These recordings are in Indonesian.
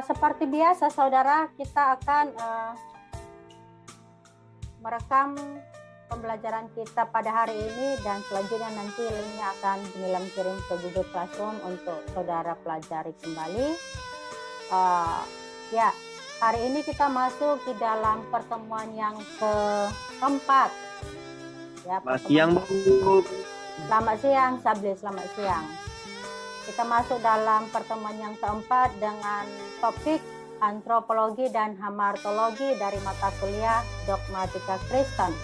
Seperti biasa, saudara, kita akan merekam pembelajaran kita pada hari ini dan selanjutnya nanti linknya akan Nilam kirim ke Google Classroom untuk saudara pelajari kembali. Ya, hari ini kita masuk di dalam pertemuan yang keempat. Ya, Selamat siang, Bu. Selamat siang, Sabli. Selamat siang. Kita masuk dalam pertemuan yang keempat dengan topik antropologi dan hamartologi dari mata kuliah dogmatika Kristen.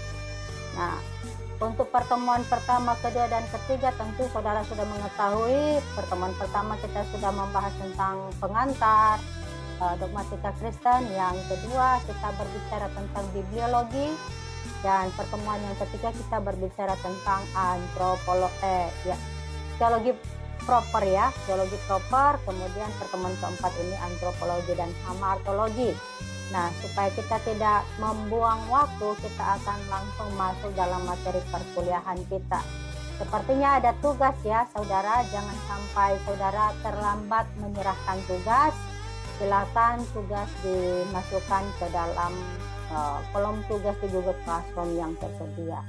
Nah, untuk pertemuan pertama, kedua, dan ketiga tentu saudara sudah mengetahui. Pertemuan pertama kita sudah membahas tentang pengantar dogmatika Kristen. Yang kedua kita berbicara tentang bibliologi. Dan pertemuan yang ketiga kita berbicara tentang teologi proper ya, teologi proper. Kemudian pertemuan keempat ini antropologi dan hamartologi. Nah, supaya kita tidak membuang waktu, kita akan langsung masuk dalam materi perkuliahan kita. Sepertinya ada tugas ya, saudara. Jangan sampai saudara terlambat menyerahkan tugas. Silakan tugas dimasukkan ke dalam kolom tugas di Google Classroom yang tersedia.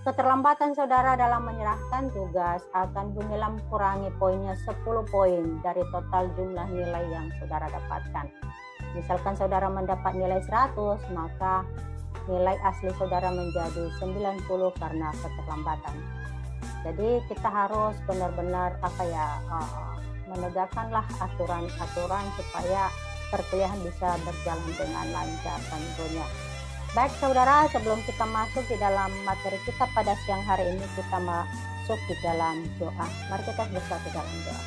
Keterlambatan saudara dalam menyerahkan tugas akan Bu Nilam kurangi poinnya 10 poin dari total jumlah nilai yang saudara dapatkan. Misalkan saudara mendapat nilai 100, maka nilai asli saudara menjadi 90 karena keterlambatan. Jadi kita harus benar-benar menegakkanlah aturan-aturan supaya perkuliahan bisa berjalan dengan lancar tentunya. Baik saudara, sebelum kita masuk di dalam materi kita pada siang hari ini, kita masuk di dalam doa. Mari kita bersatu dalam doa.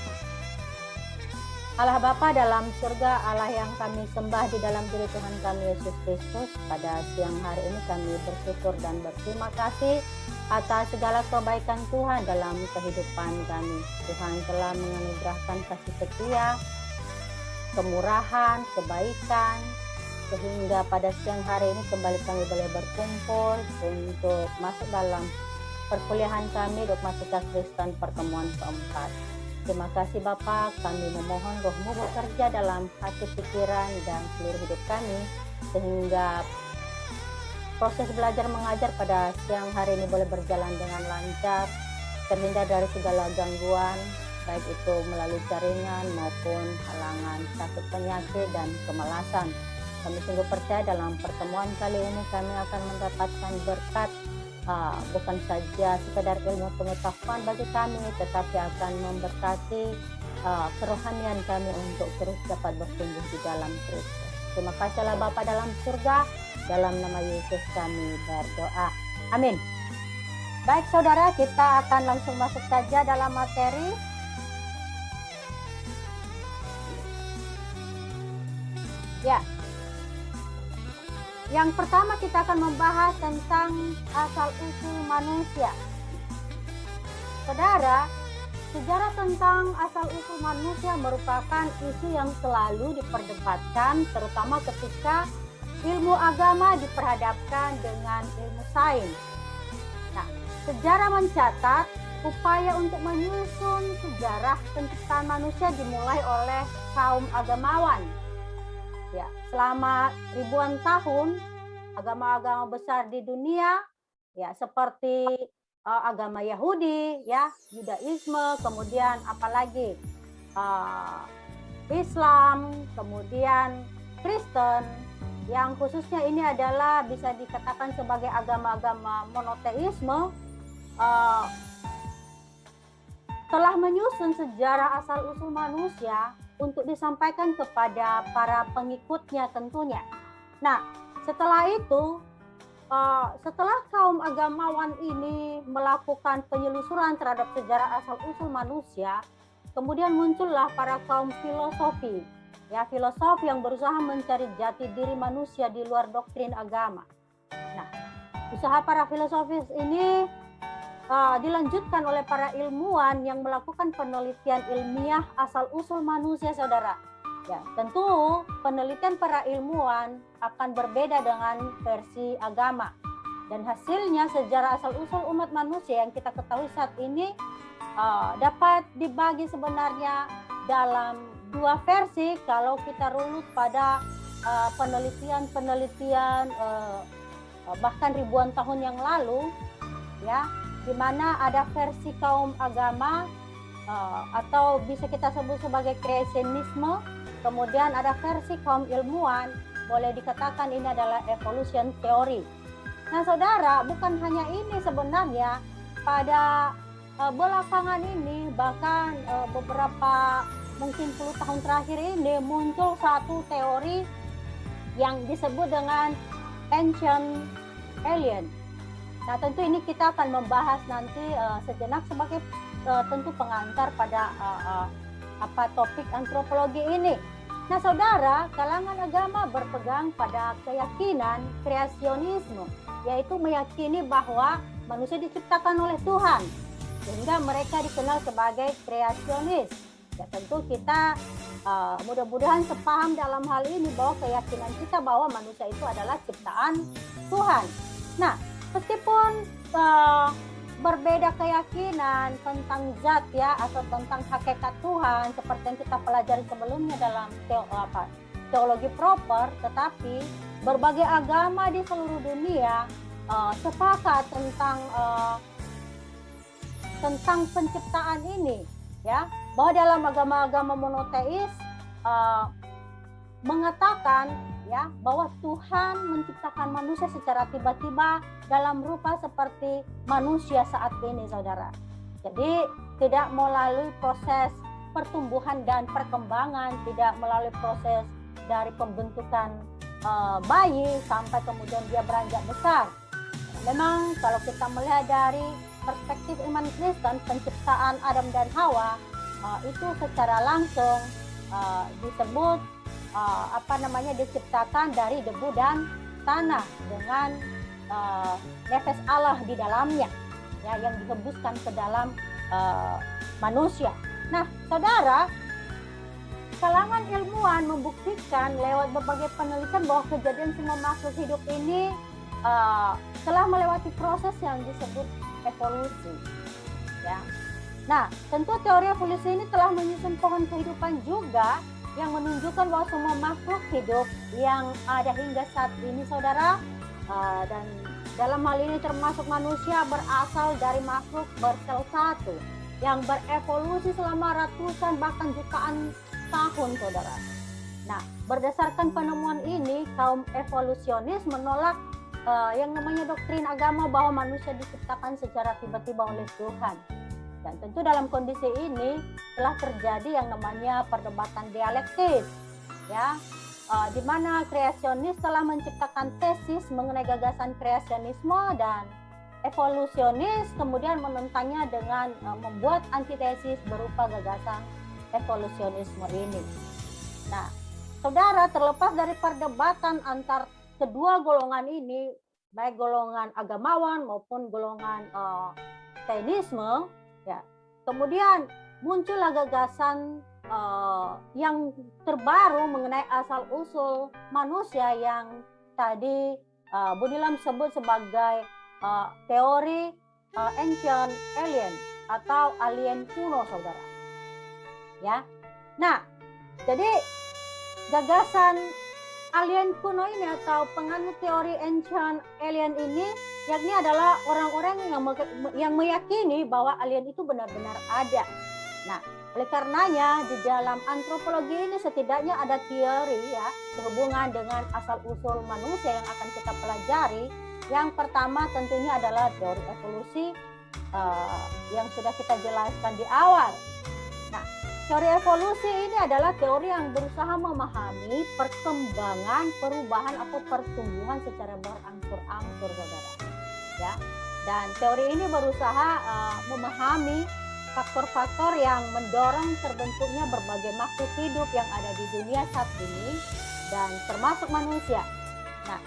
Allah Bapa dalam surga, Allah yang kami sembah di dalam diri Tuhan kami Yesus Kristus, pada siang hari ini kami bersyukur dan berterima kasih atas segala kebaikan Tuhan dalam kehidupan kami. Tuhan telah menganugerahkan kasih setia, kemurahan, kebaikan, sehingga pada siang hari ini kembali kami boleh berkumpul untuk masuk dalam perkuliahan kami dogmatika Kristen pertemuan keempat. Terima kasih Bapa, kami memohon Roh-Mu bekerja dalam hati, pikiran, dan seluruh hidup kami, sehingga proses belajar mengajar pada siang hari ini boleh berjalan dengan lancar, terhindar dari segala gangguan, baik itu melalui jaringan maupun halangan sakit, penyakit, dan kemalasan. Kami sungguh percaya dalam pertemuan kali ini kami akan mendapatkan berkat, bukan saja sekedar ilmu pengetahuan bagi kami, tetapi akan memberkati kerohanian kami untuk terus dapat bertumbuh di dalam Kristus. Terima kasihlah Bapa dalam surga, dalam nama Yesus kami berdoa. Amin. Baik saudara, kita akan langsung masuk saja dalam materi. Ya, yang pertama kita akan membahas tentang asal-usul manusia. Saudara, sejarah tentang asal-usul manusia merupakan isu yang selalu diperdebatkan, terutama ketika ilmu agama diperhadapkan dengan ilmu sains. Nah, sejarah mencatat upaya untuk menyusun sejarah penciptaan manusia dimulai oleh kaum agamawan. Ya, selama ribuan tahun agama-agama besar di dunia ya seperti agama Yahudi ya, Yudaisme, kemudian apalagi Islam, kemudian Kristen, yang khususnya ini adalah bisa dikatakan sebagai agama-agama monoteisme, telah menyusun sejarah asal-usul manusia untuk disampaikan kepada para pengikutnya tentunya. Nah, setelah itu, setelah kaum agamawan ini melakukan penyelusuran terhadap sejarah asal-usul manusia, kemudian muncullah para kaum filosofi, ya filosof yang berusaha mencari jati diri manusia di luar doktrin agama. Nah, usaha para filosofis ini dilanjutkan oleh para ilmuwan yang melakukan penelitian ilmiah asal-usul manusia, saudara. Ya, tentu penelitian para ilmuwan akan berbeda dengan versi agama. Dan hasilnya sejarah asal-usul umat manusia yang kita ketahui saat ini dapat dibagi sebenarnya dalam dua versi kalau kita runut pada penelitian bahkan ribuan tahun yang lalu, ya, di mana ada versi kaum agama atau bisa kita sebut sebagai kreasionisme, kemudian ada versi kaum ilmuwan, boleh dikatakan ini adalah evolution theory. Nah, saudara, bukan hanya ini sebenarnya, pada belakangan ini, bahkan beberapa mungkin 10 tahun terakhir ini muncul satu teori yang disebut dengan ancient alien. Nah, tentu ini kita akan membahas nanti sejenak sebagai tentu pengantar pada topik antropologi ini. Nah, saudara, kalangan agama berpegang pada keyakinan kreasionisme, yaitu meyakini bahwa manusia diciptakan oleh Tuhan, sehingga mereka dikenal sebagai kreasionis. Ya, tentu kita mudah-mudahan sepaham dalam hal ini bahwa keyakinan kita bahwa manusia itu adalah ciptaan Tuhan. Nah, meskipun berbeda keyakinan tentang zat, ya, atau tentang hakikat Tuhan seperti yang kita pelajari sebelumnya dalam teologi proper, tetapi berbagai agama di seluruh dunia sepakat tentang penciptaan ini, ya, bahwa dalam agama-agama monoteis mengatakan, ya, bahwa Tuhan menciptakan manusia secara tiba-tiba dalam rupa seperti manusia saat ini, saudara. Jadi tidak melalui proses pertumbuhan dan perkembangan, tidak melalui proses dari pembentukan bayi sampai kemudian dia beranjak besar. Memang kalau kita melihat dari perspektif iman Kristen, penciptaan Adam dan Hawa itu secara langsung disebut diciptakan dari debu dan tanah dengan nefes Allah di dalamnya, ya, yang dihembuskan ke dalam manusia. Nah, saudara, kalangan ilmuwan membuktikan lewat berbagai penelitian bahwa kejadian semua makhluk hidup ini telah melewati proses yang disebut evolusi, ya. Nah, tentu teori evolusi ini telah menyusun pohon kehidupan juga yang menunjukkan bahwa semua makhluk hidup yang ada hingga saat ini, saudara, dan dalam hal ini termasuk manusia, berasal dari makhluk bersel satu yang berevolusi selama ratusan bahkan jutaan tahun, saudara. Nah, berdasarkan penemuan ini, kaum evolusionis menolak yang namanya doktrin agama bahwa manusia diciptakan secara tiba-tiba oleh Tuhan. Dan tentu dalam kondisi ini telah terjadi yang namanya perdebatan dialektis, ya, di mana kreasionis telah menciptakan tesis mengenai gagasan kreasionisme dan evolusionis kemudian menentangnya dengan membuat antitesis berupa gagasan evolusionisme ini. Nah, saudara, terlepas dari perdebatan antar kedua golongan ini, baik golongan agamawan maupun golongan teisme, ya, kemudian muncullah gagasan yang terbaru mengenai asal-usul manusia yang tadi Bunilam sebut sebagai teori ancient alien atau alien kuno, saudara. Ya, nah, jadi gagasan alien kuno ini atau penganut teori ancient alien ini yakni adalah orang-orang yang meyakini bahwa alien itu benar-benar ada. Nah, oleh karenanya di dalam antropologi ini setidaknya ada teori, ya, sehubungan dengan asal-usul manusia yang akan kita pelajari. Yang pertama tentunya adalah teori evolusi yang sudah kita jelaskan di awal. Nah, teori evolusi ini adalah teori yang berusaha memahami perkembangan, perubahan atau pertumbuhan secara berangsur-angsur, saudara. Ya, dan teori ini berusaha memahami faktor-faktor yang mendorong terbentuknya berbagai makhluk hidup yang ada di dunia saat ini dan termasuk manusia. Nah,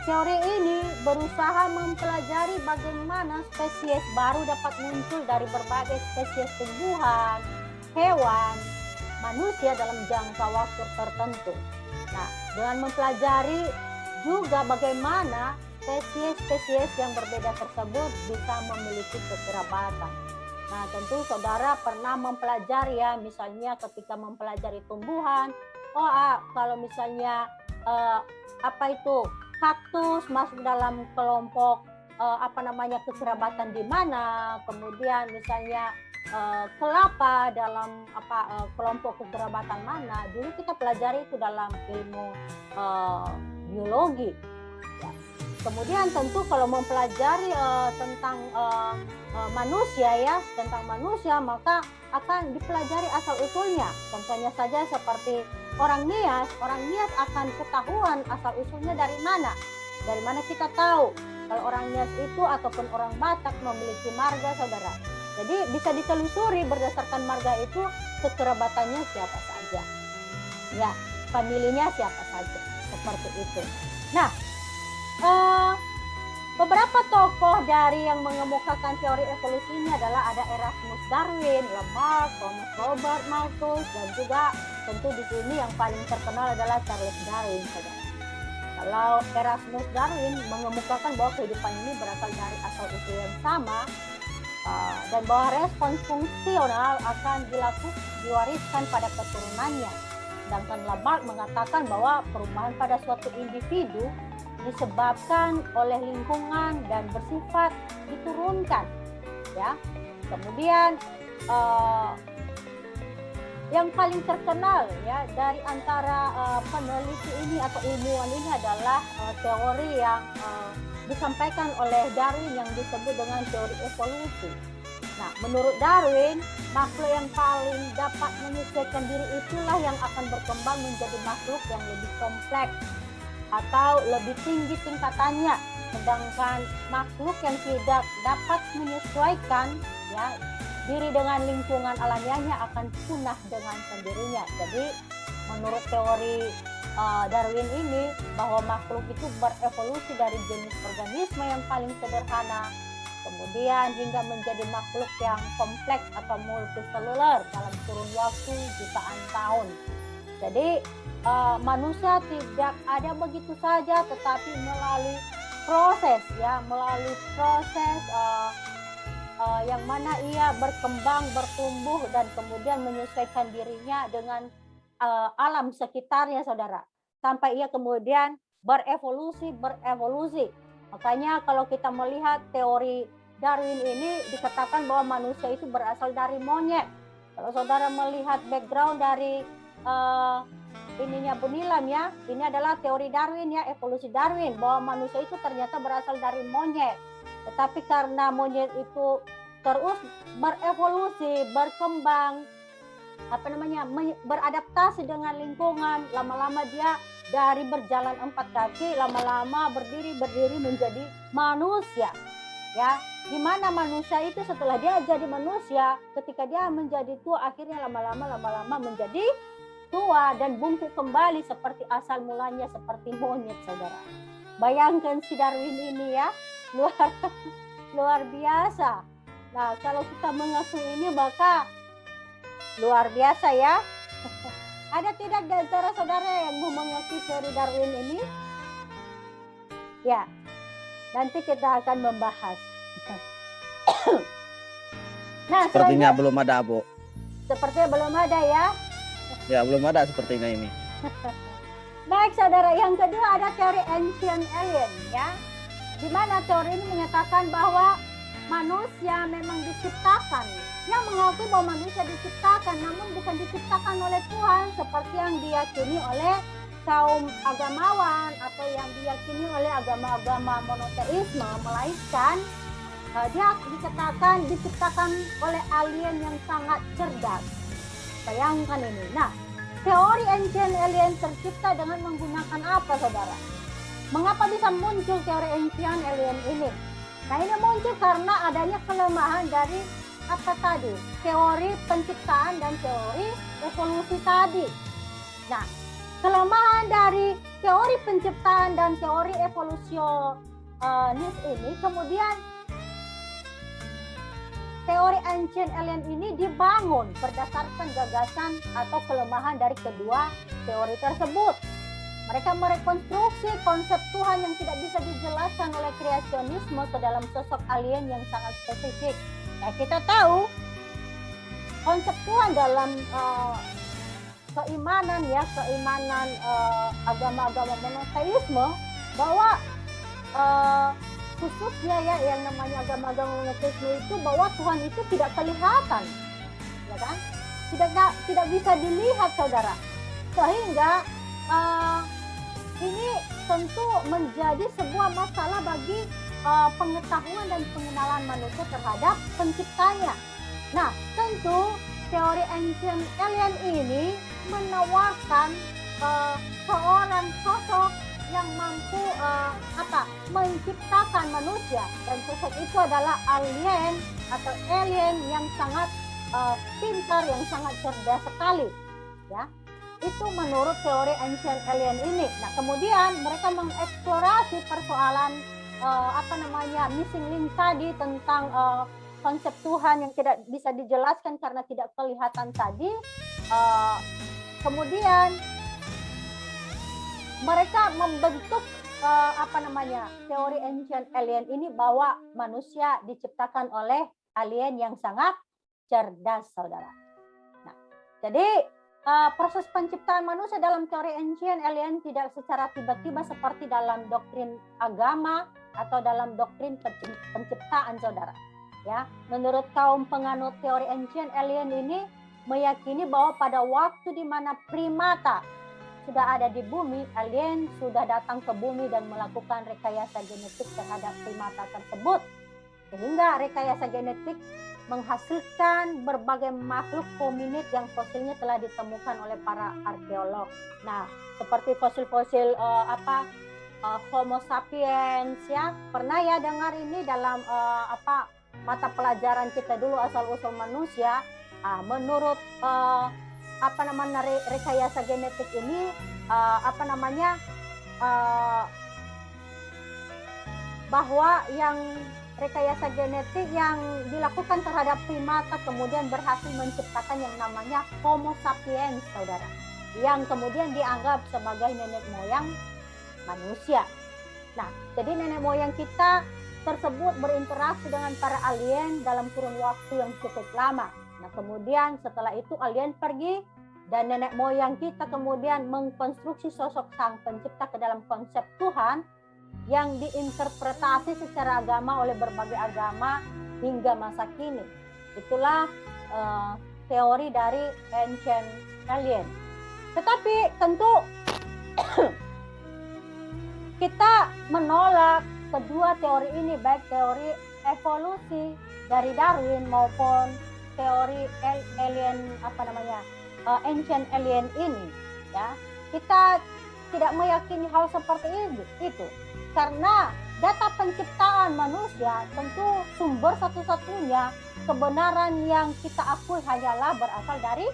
teori ini berusaha mempelajari bagaimana spesies baru dapat muncul dari berbagai spesies tumbuhan, hewan, manusia dalam jangka waktu tertentu. Nah, dengan mempelajari juga bagaimana spesies-spesies yang berbeda tersebut bisa memiliki kekerabatan. Nah, tentu saudara pernah mempelajari ya, misalnya ketika mempelajari tumbuhan, kalau misalnya apa itu kaktus masuk dalam kelompok kekerabatan di mana, kemudian misalnya kelapa dalam kelompok kekerabatan mana. Dulu kita pelajari itu dalam ilmu biologi. Ya. Kemudian tentu kalau mempelajari tentang manusia ya, tentang manusia, maka akan dipelajari asal usulnya. Contohnya saja seperti orang Nias akan ketahuan asal usulnya dari mana. Dari mana kita tahu kalau orang Nias itu ataupun orang Batak memiliki marga, saudara. Jadi bisa ditelusuri berdasarkan marga itu kekerabatannya siapa saja. Ya, familinya siapa saja. Seperti itu. Nah, beberapa tokoh dari yang mengemukakan teori evolusi ini adalah ada Erasmus Darwin, Lamarck, Thomas Robert Malthus, dan juga tentu di sini yang paling terkenal adalah Charles Darwin, saudara. Kalau Erasmus Darwin mengemukakan bahwa kehidupan ini berasal dari asal usul yang sama, dan bahwa respons fungsional akan diwariskan pada keturunannya. Sedangkan Lamarck mengatakan bahwa perubahan pada suatu individu disebabkan oleh lingkungan dan bersifat diturunkan, ya. Kemudian yang paling terkenal ya dari antara peneliti ini atau ilmuwan ini adalah teori yang disampaikan oleh Darwin yang disebut dengan teori evolusi. Nah, menurut Darwin, makhluk yang paling dapat menyesuaikan diri itulah yang akan berkembang menjadi makhluk yang lebih kompleks atau lebih tinggi tingkatannya, sedangkan makhluk yang tidak dapat menyesuaikan ya diri dengan lingkungan alamiahnya akan punah dengan sendirinya. Jadi menurut teori Darwin ini bahwa makhluk itu berevolusi dari jenis organisme yang paling sederhana kemudian hingga menjadi makhluk yang kompleks atau multiseluler dalam kurun waktu jutaan tahun. Jadi manusia tidak ada begitu saja, tetapi melalui proses yang mana ia berkembang, bertumbuh dan kemudian menyesuaikan dirinya dengan alam sekitarnya, saudara, sampai ia kemudian berevolusi. Makanya kalau kita melihat teori Darwin ini dikatakan bahwa manusia itu berasal dari monyet. Kalau saudara melihat background dari ininya Bunilam ya, ini adalah teori Darwin ya, evolusi Darwin, bahwa manusia itu ternyata berasal dari monyet. Tetapi karena monyet itu terus berevolusi, berkembang, beradaptasi dengan lingkungan, lama-lama dia dari berjalan 4 kaki, lama-lama berdiri menjadi manusia. Ya, di mana manusia itu setelah dia jadi manusia, ketika dia menjadi tua, akhirnya lama-lama menjadi tua dan bungkuk kembali seperti asal mulanya, seperti monyet, saudara. Bayangkan si Darwin ini ya, luar biasa. Nah, kalau kita mengakui ini maka luar biasa ya. Ada tidak di antara saudara yang mau mengakui teori Darwin ini? Ya, nanti kita akan membahas. Nah, sepertinya belum ada, Bu. Sepertinya belum ada ya. Ya, belum ada sepertinya ini. Baik, saudara. Yang kedua ada teori Ancient Alien ya. Di mana teori ini menyatakan bahwa manusia memang diciptakan. Yang mengakui bahwa manusia diciptakan namun bukan diciptakan oleh Tuhan seperti yang diyakini oleh kaum agamawan atau yang diyakini oleh agama-agama monoteisme, melainkan dia dikatakan diciptakan oleh alien yang sangat cerdas. Bayangkan ini. Nah, teori Ancient Alien tercipta dengan menggunakan apa, saudara? Mengapa bisa muncul teori Ancient Alien ini? Nah, ini muncul karena adanya kelemahan dari apa tadi? Teori penciptaan dan teori evolusi tadi. Nah, kelemahan dari teori penciptaan dan teori evolusionis ini kemudian teori Ancient Alien ini dibangun berdasarkan gagasan atau kelemahan dari kedua teori tersebut. Mereka merekonstruksi konsep Tuhan yang tidak bisa dijelaskan oleh kreasionisme ke dalam sosok alien yang sangat spesifik. Nah, kita tahu konsep Tuhan dalam keimanan agama-agama monoteisme, bahwa khususnya ya yang namanya agama-agama monoteisme itu, bahwa Tuhan itu tidak kelihatan, ya kan? Tidak bisa dilihat, saudara. Sehingga ini tentu menjadi sebuah masalah bagi pengetahuan dan pengenalan manusia terhadap penciptanya. Nah, tentu teori ancient alien ini menawarkan seorang sosok yang mampu menciptakan manusia, dan sosok itu adalah alien atau alien yang sangat pintar, yang sangat cerdas sekali, ya. Itu menurut teori ancient alien ini. Nah, kemudian mereka mengeksplorasi persoalan missing link tadi tentang konsep Tuhan yang tidak bisa dijelaskan karena tidak kelihatan tadi. Kemudian mereka membentuk teori ancient alien ini, bahwa manusia diciptakan oleh alien yang sangat cerdas, saudara. Nah, jadi proses penciptaan manusia dalam teori ancient alien tidak secara tiba-tiba seperti dalam doktrin agama atau dalam doktrin penciptaan, saudara. Ya, menurut kaum penganut teori ancient alien ini meyakini bahwa pada waktu di mana primata sudah ada di bumi, alien sudah datang ke bumi dan melakukan rekayasa genetik terhadap primata tersebut, sehingga rekayasa genetik menghasilkan berbagai makhluk hominid yang fosilnya telah ditemukan oleh para arkeolog. Nah, seperti fosil-fosil Homo sapiens, ya. Pernah ya dengar ini dalam mata pelajaran kita dulu, asal-usul manusia. Menurut rekayasa genetik ini bahwa yang rekayasa genetik yang dilakukan terhadap primata kemudian berhasil menciptakan yang namanya Homo sapiens, saudara, yang kemudian dianggap sebagai nenek moyang manusia. Nah, jadi nenek moyang kita tersebut berinteraksi dengan para alien dalam kurun waktu yang cukup lama. Nah, kemudian setelah itu alien pergi dan nenek moyang kita kemudian mengkonstruksi sosok sang pencipta ke dalam konsep Tuhan yang diinterpretasi secara agama oleh berbagai agama hingga masa kini. Itulah teori dari ancient alien. Tetapi tentu kita menolak kedua teori ini, baik teori evolusi dari Darwin maupun teori alien ancient alien ini, ya. Kita tidak meyakini hal seperti itu karena data penciptaan manusia tentu sumber satu-satunya kebenaran yang kita akui hanyalah berasal dari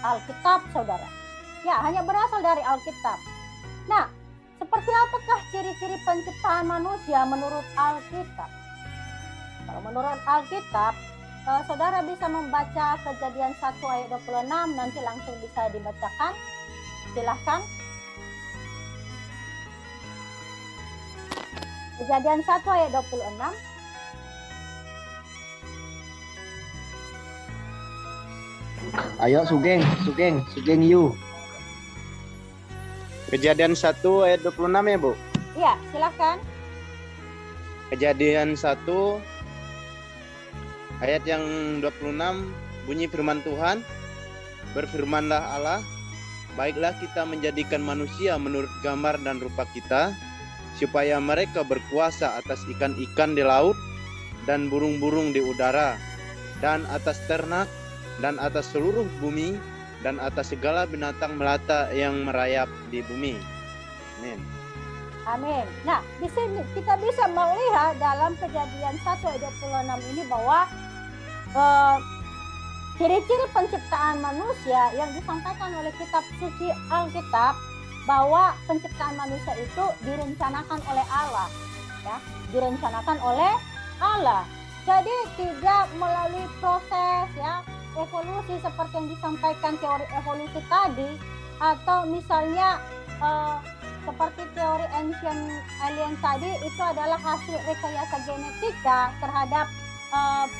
Alkitab, saudara. Ya, hanya berasal dari Alkitab. Nah, seperti apakah ciri-ciri penciptaan manusia menurut Alkitab? Kalau menurut Alkitab, saudara bisa membaca Kejadian 1 ayat 26, nanti langsung bisa dibacakan. Silahkan. Kejadian 1 ayat 26. Ayo Sugeng you. Kejadian 1 ayat 26 ya, Bu? Iya, silahkan. Kejadian 1 ayat yang 26 bunyi firman Tuhan, berfirmanlah Allah, baiklah kita menjadikan manusia menurut gambar dan rupa kita, supaya mereka berkuasa atas ikan-ikan di laut dan burung-burung di udara, dan atas ternak, dan atas seluruh bumi, dan atas segala binatang melata yang merayap di bumi. Amin. Amin. Nah, di sini kita bisa melihat dalam Kejadian 1 ayat 26 ini bahwa ciri-ciri penciptaan manusia yang disampaikan oleh kitab suci Alkitab, bahwa penciptaan manusia itu direncanakan oleh Allah, ya, direncanakan oleh Allah. Jadi tidak melalui proses, ya, evolusi seperti yang disampaikan teori evolusi tadi, atau misalnya seperti teori ancient alien tadi, itu adalah hasil rekayasa genetika terhadap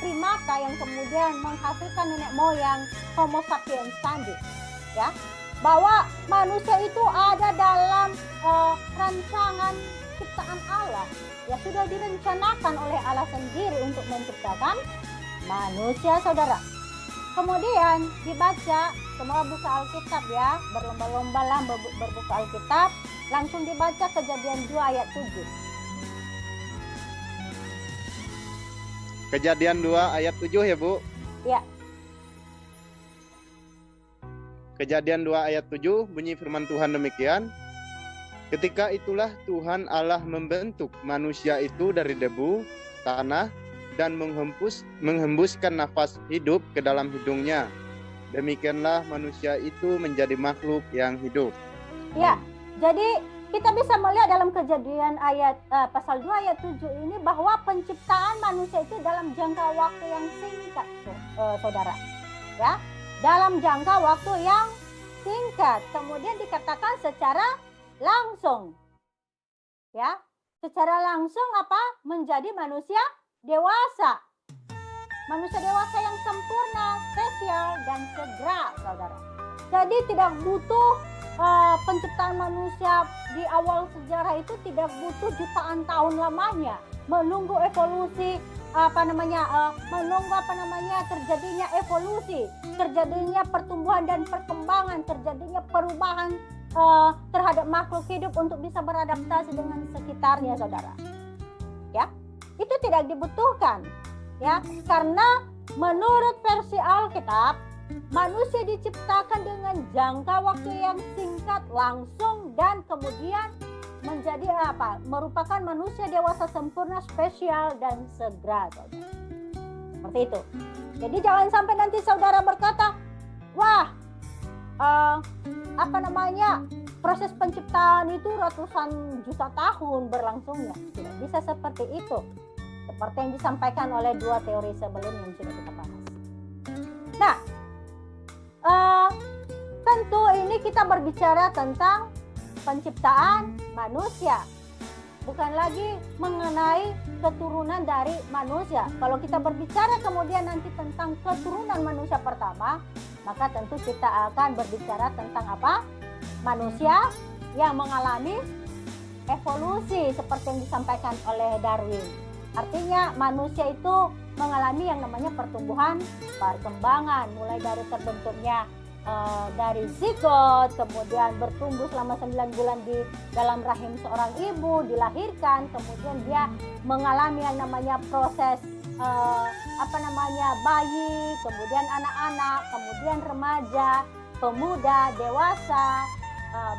primata yang kemudian menghasilkan nenek moyang Homo sapiens tadi, ya, bahwa manusia itu ada dalam rancangan ciptaan Allah, ya, sudah direncanakan oleh Allah sendiri untuk menciptakan manusia, saudara. Kemudian dibaca, semua buka Alkitab ya, berlomba-lomba lah berbuka Alkitab, langsung dibaca Kejadian 2 ayat 7. Kejadian 2 ayat 7 ya Bu? Ya. Kejadian 2 ayat 7 bunyi firman Tuhan demikian. Ketika itulah Tuhan Allah membentuk manusia itu dari debu, tanah, dan menghembuskan nafas hidup ke dalam hidungnya. Demikianlah manusia itu menjadi makhluk yang hidup. Ya, jadi kita bisa melihat dalam Kejadian pasal 2 ayat 7 ini bahwa penciptaan manusia itu dalam jangka waktu yang singkat, saudara. Ya, dalam jangka waktu yang singkat. Kemudian dikatakan secara langsung. Ya, secara langsung apa? Menjadi manusia dewasa. Manusia dewasa yang sempurna, spesial, dan segera, saudara. Jadi tidak butuh penciptaan manusia di awal sejarah itu tidak butuh jutaan tahun lamanya menunggu evolusi terjadinya evolusi, terjadinya pertumbuhan dan perkembangan, terjadinya perubahan terhadap makhluk hidup untuk bisa beradaptasi dengan sekitarnya, saudara. Ya, itu tidak dibutuhkan, ya, karena menurut versi Alkitab manusia diciptakan dengan jangka waktu yang singkat, langsung, dan kemudian menjadi apa? Merupakan manusia dewasa sempurna, spesial, dan segera, saudara. Seperti itu. Jadi jangan sampai nanti saudara berkata, wah, proses penciptaan itu ratusan juta tahun berlangsungnya. Tidak bisa seperti itu. Seperti yang disampaikan oleh dua teori sebelumnya yang sudah kita bahas. Nah, tentu ini kita berbicara tentang penciptaan manusia, bukan lagi mengenai keturunan dari manusia. Kalau kita berbicara kemudian nanti tentang keturunan manusia pertama, maka tentu kita akan berbicara tentang apa? Manusia yang mengalami evolusi seperti yang disampaikan oleh Darwin. Artinya manusia itu mengalami yang namanya pertumbuhan, perkembangan, mulai dari terbentuknya dari zigot, kemudian bertumbuh selama 9 bulan di dalam rahim seorang ibu, dilahirkan, kemudian dia mengalami yang namanya proses bayi, kemudian anak-anak, kemudian remaja, pemuda, dewasa,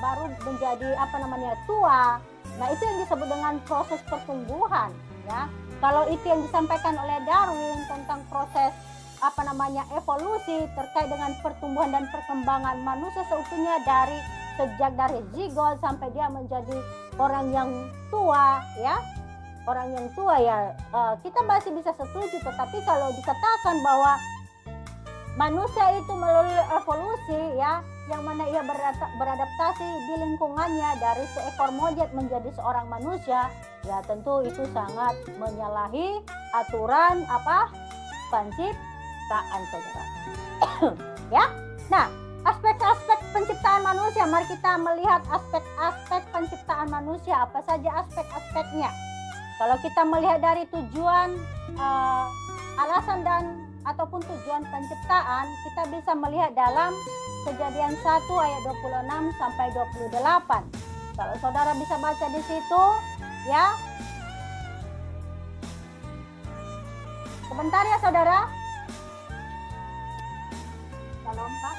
baru menjadi tua. Nah, itu yang disebut dengan proses pertumbuhan, ya. Kalau itu yang disampaikan oleh Darwin tentang proses evolusi terkait dengan pertumbuhan dan perkembangan manusia seutuhnya sejak dari zigot sampai dia menjadi orang yang tua, ya. Orang yang tua, ya, kita masih bisa setuju. Tetapi kalau dikatakan bahwa manusia itu melalui evolusi, ya, yang mana ia beradaptasi di lingkungannya dari seekor monyet menjadi seorang manusia, ya tentu itu sangat menyalahi aturan penciptaan, saudara. Ya, nah, aspek-aspek penciptaan manusia, mari kita melihat aspek-aspek penciptaan manusia. Apa saja aspek-aspeknya? Kalau kita melihat dari tujuan, alasan dan ataupun tujuan penciptaan, kita bisa melihat dalam Kejadian 1 ayat 26 sampai 28. Kalau saudara bisa baca di situ, ya. Sebentar ya, saudara. Kita lompat.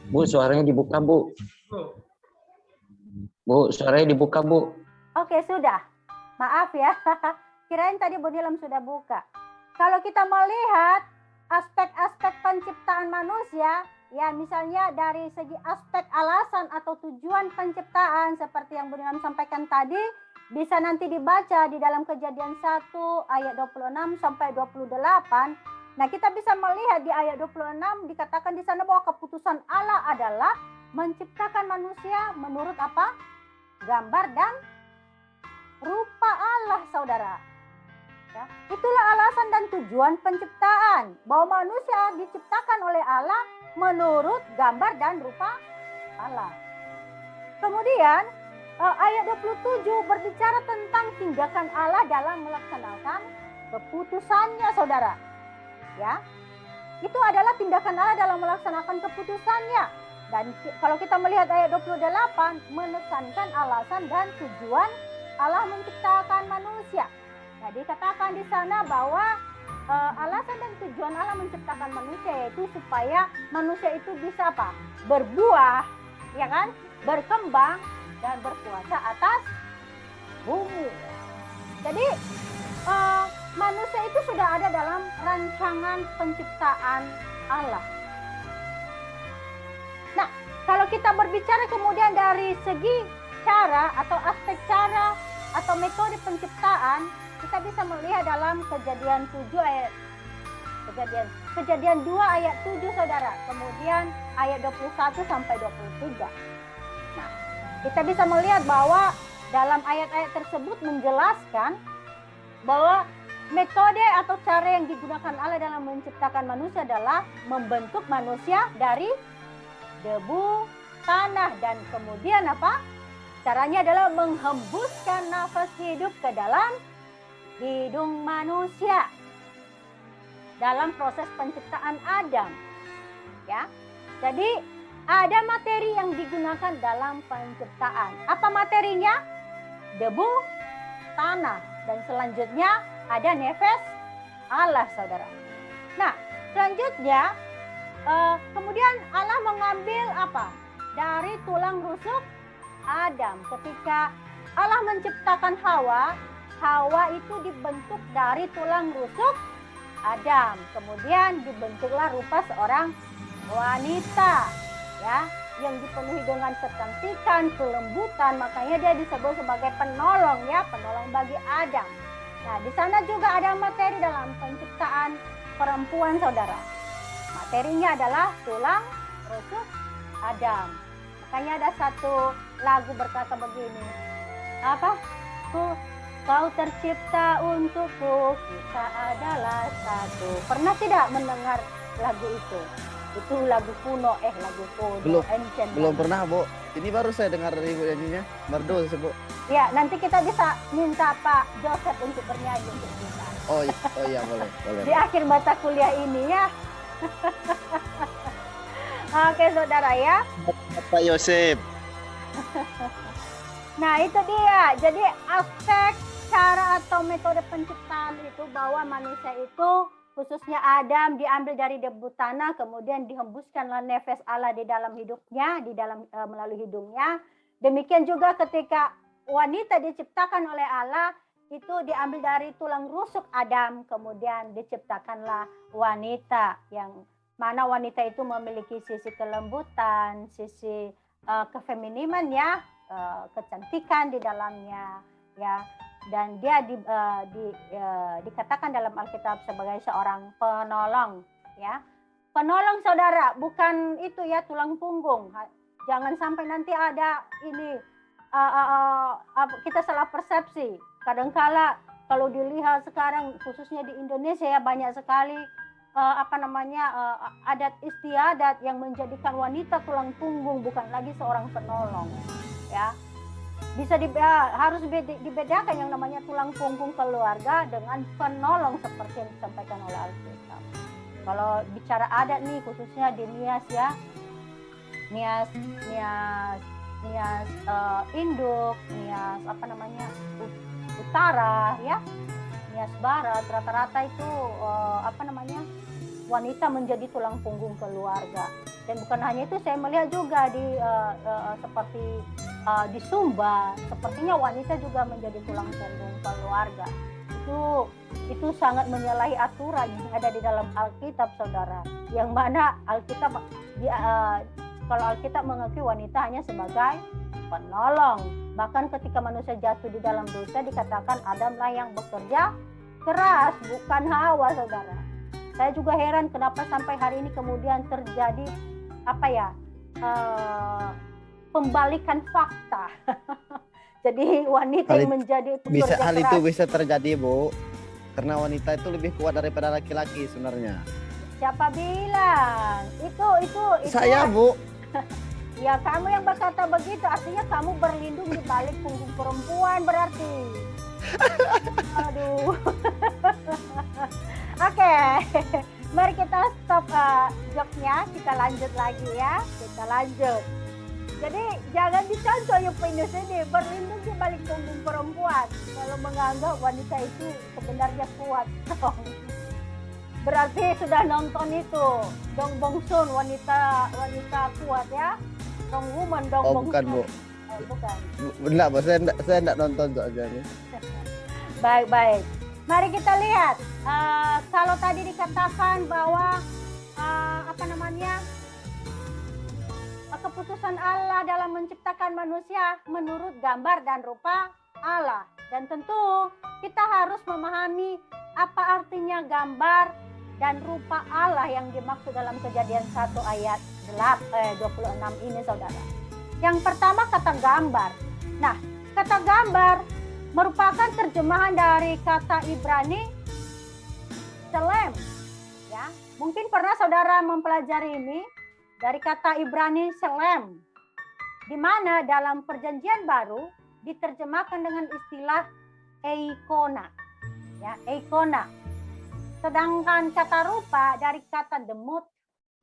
Bu, suaranya dibuka, Bu. Bu, suaranya dibuka, Bu. Oke, sudah. Maaf ya. Kirain tadi Bu Nilam sudah buka. Kalau kita melihat aspek-aspek penciptaan manusia, ya misalnya dari segi aspek alasan atau tujuan penciptaan seperti yang Bu Nilam sampaikan tadi, bisa nanti dibaca di dalam Kejadian 1 ayat 26 sampai 28. Nah, kita bisa melihat di ayat 26 dikatakan di sana bahwa keputusan Allah adalah menciptakan manusia menurut apa? Gambar dan rupa Allah, saudara. Ya, itulah alasan dan tujuan penciptaan, bahwa manusia diciptakan oleh Allah menurut gambar dan rupa Allah. Kemudian ayat 27 berbicara tentang tindakan Allah dalam melaksanakan keputusannya, saudara. Ya, itu adalah tindakan Allah dalam melaksanakan keputusannya. Dan kalau kita melihat ayat 28 menekankan alasan dan tujuan Allah menciptakan manusia. Nah, dikatakan di sana bahwa alasan dan tujuan Allah menciptakan manusia yaitu supaya manusia itu bisa apa? Berbuah, ya kan? Berkembang dan berkuasa atas bumi. Jadi manusia itu sudah ada dalam rancangan penciptaan Allah. Nah, kalau kita berbicara kemudian dari segi cara atau aspek cara atau metode penciptaan, kita bisa melihat dalam Kejadian 7 ayat Kejadian 2 ayat 7, saudara. Kemudian ayat 21 sampai 23. Nah, kita bisa melihat bahwa dalam ayat-ayat tersebut menjelaskan bahwa metode atau cara yang digunakan Allah dalam menciptakan manusia adalah membentuk manusia dari debu tanah dan kemudian apa? Caranya adalah menghembuskan nafas hidup ke dalam hidung manusia dalam proses penciptaan Adam. Ya. Jadi ada materi yang digunakan dalam penciptaan. Apa materinya? Debu, tanah, dan selanjutnya ada nefes Allah, saudara. Nah, selanjutnya kemudian Allah mengambil apa? Dari tulang rusuk Adam. Ketika Allah menciptakan Hawa, Hawa itu dibentuk dari tulang rusuk Adam. Kemudian dibentuklah rupa seorang wanita, ya, yang dipenuhi dengan kecantikan, kelembutan. Makanya dia disebut sebagai penolong, ya, penolong bagi Adam. Nah, di sana juga ada materi dalam penciptaan perempuan, saudara. Materinya adalah tulang rusuk Adam. Makanya ada satu lagu berkata begini, apa? Kau tercipta untukku, kita adalah satu. Pernah tidak mendengar lagu itu? Itu lagu kuno, lagu kuno. Belum pernah, Bu. Ini baru saya dengar dari Ibu nyanyinya. Merdu, Bu. Ya, nanti kita bisa minta Pak Joseph untuk bernyanyi untuk kita. Oh iya, boleh. Di akhir mata kuliah ini, ya. Oke, saudara, ya. Pak Yosef. Nah, itu dia. Jadi aspek cara atau metode penciptaan itu bahwa manusia itu khususnya Adam diambil dari debu tanah, kemudian dihembuskanlah nefes Allah di dalam hidupnya, di dalam melalui hidungnya. Demikian juga ketika wanita diciptakan oleh Allah, itu diambil dari tulang rusuk Adam, kemudian diciptakanlah wanita, yang mana wanita itu memiliki sisi kelembutan, sisi kefeminiman, ya, kecantikan di dalamnya, ya. Dan dia dikatakan dalam Alkitab sebagai seorang penolong, ya. Penolong, saudara, bukan itu, ya, tulang punggung. Jangan sampai nanti ada ini kita salah persepsi. Kadangkala kalau dilihat sekarang khususnya di Indonesia, ya, banyak sekali adat istiadat yang menjadikan wanita tulang punggung, bukan lagi seorang penolong, ya. Harus dibedakan yang namanya tulang punggung keluarga dengan penolong seperti yang disampaikan oleh Alkitab. Kalau bicara adat nih, khususnya di Nias, ya, Nias induk, Nias utara, ya, Nias barat, rata-rata itu wanita menjadi tulang punggung keluarga. Dan bukan hanya itu, saya melihat juga di seperti di Sumba, sepertinya wanita juga menjadi tulang punggung keluarga. Itu sangat menyalahi aturan yang ada di dalam Alkitab, saudara. Yang mana Alkitab kalau Alkitab mengakui wanita hanya sebagai penolong. Bahkan ketika manusia jatuh di dalam dosa, dikatakan Adamlah yang bekerja keras, bukan Hawa, saudara. Saya juga heran kenapa sampai hari ini kemudian terjadi pembalikan fakta. Jadi wanita yang menjadi pekerja keras. Hal itu bisa terjadi, Bu, karena wanita itu lebih kuat daripada laki-laki sebenarnya. Siapa bilang? Itu Saya, Bu. Ya, kamu yang berkata begitu, artinya kamu berlindung di balik punggung perempuan berarti. Aduh. Oke. Mari kita stop joknya, kita lanjut lagi ya. Kita lanjut. Jadi jangan dicontoh ya penis ini, berlindung di balik punggung perempuan. Kalau menganggap wanita itu sebenarnya kuat. Berarti sudah nonton itu Dong Bongsun, wanita kuat ya. Dong Woman, Dong Bongsun. Bukan, Bu. Bukan. Enggak, Bu. Saya enggak nonton soalnya. Baik. Mari kita lihat. Kalau tadi dikatakan bahwa keputusan Allah dalam menciptakan manusia menurut gambar dan rupa Allah. Dan tentu kita harus memahami apa artinya gambar dan rupa Allah yang dimaksud dalam Kejadian 1 ayat 26 ini, saudara. Yang pertama, kata gambar. Nah, kata gambar merupakan terjemahan dari kata Ibrani selem. Ya, mungkin pernah saudara mempelajari ini dari kata Ibrani selem, di mana dalam Perjanjian Baru diterjemahkan dengan istilah eikona. Ya, eikona. Sedangkan kata rupa dari kata demut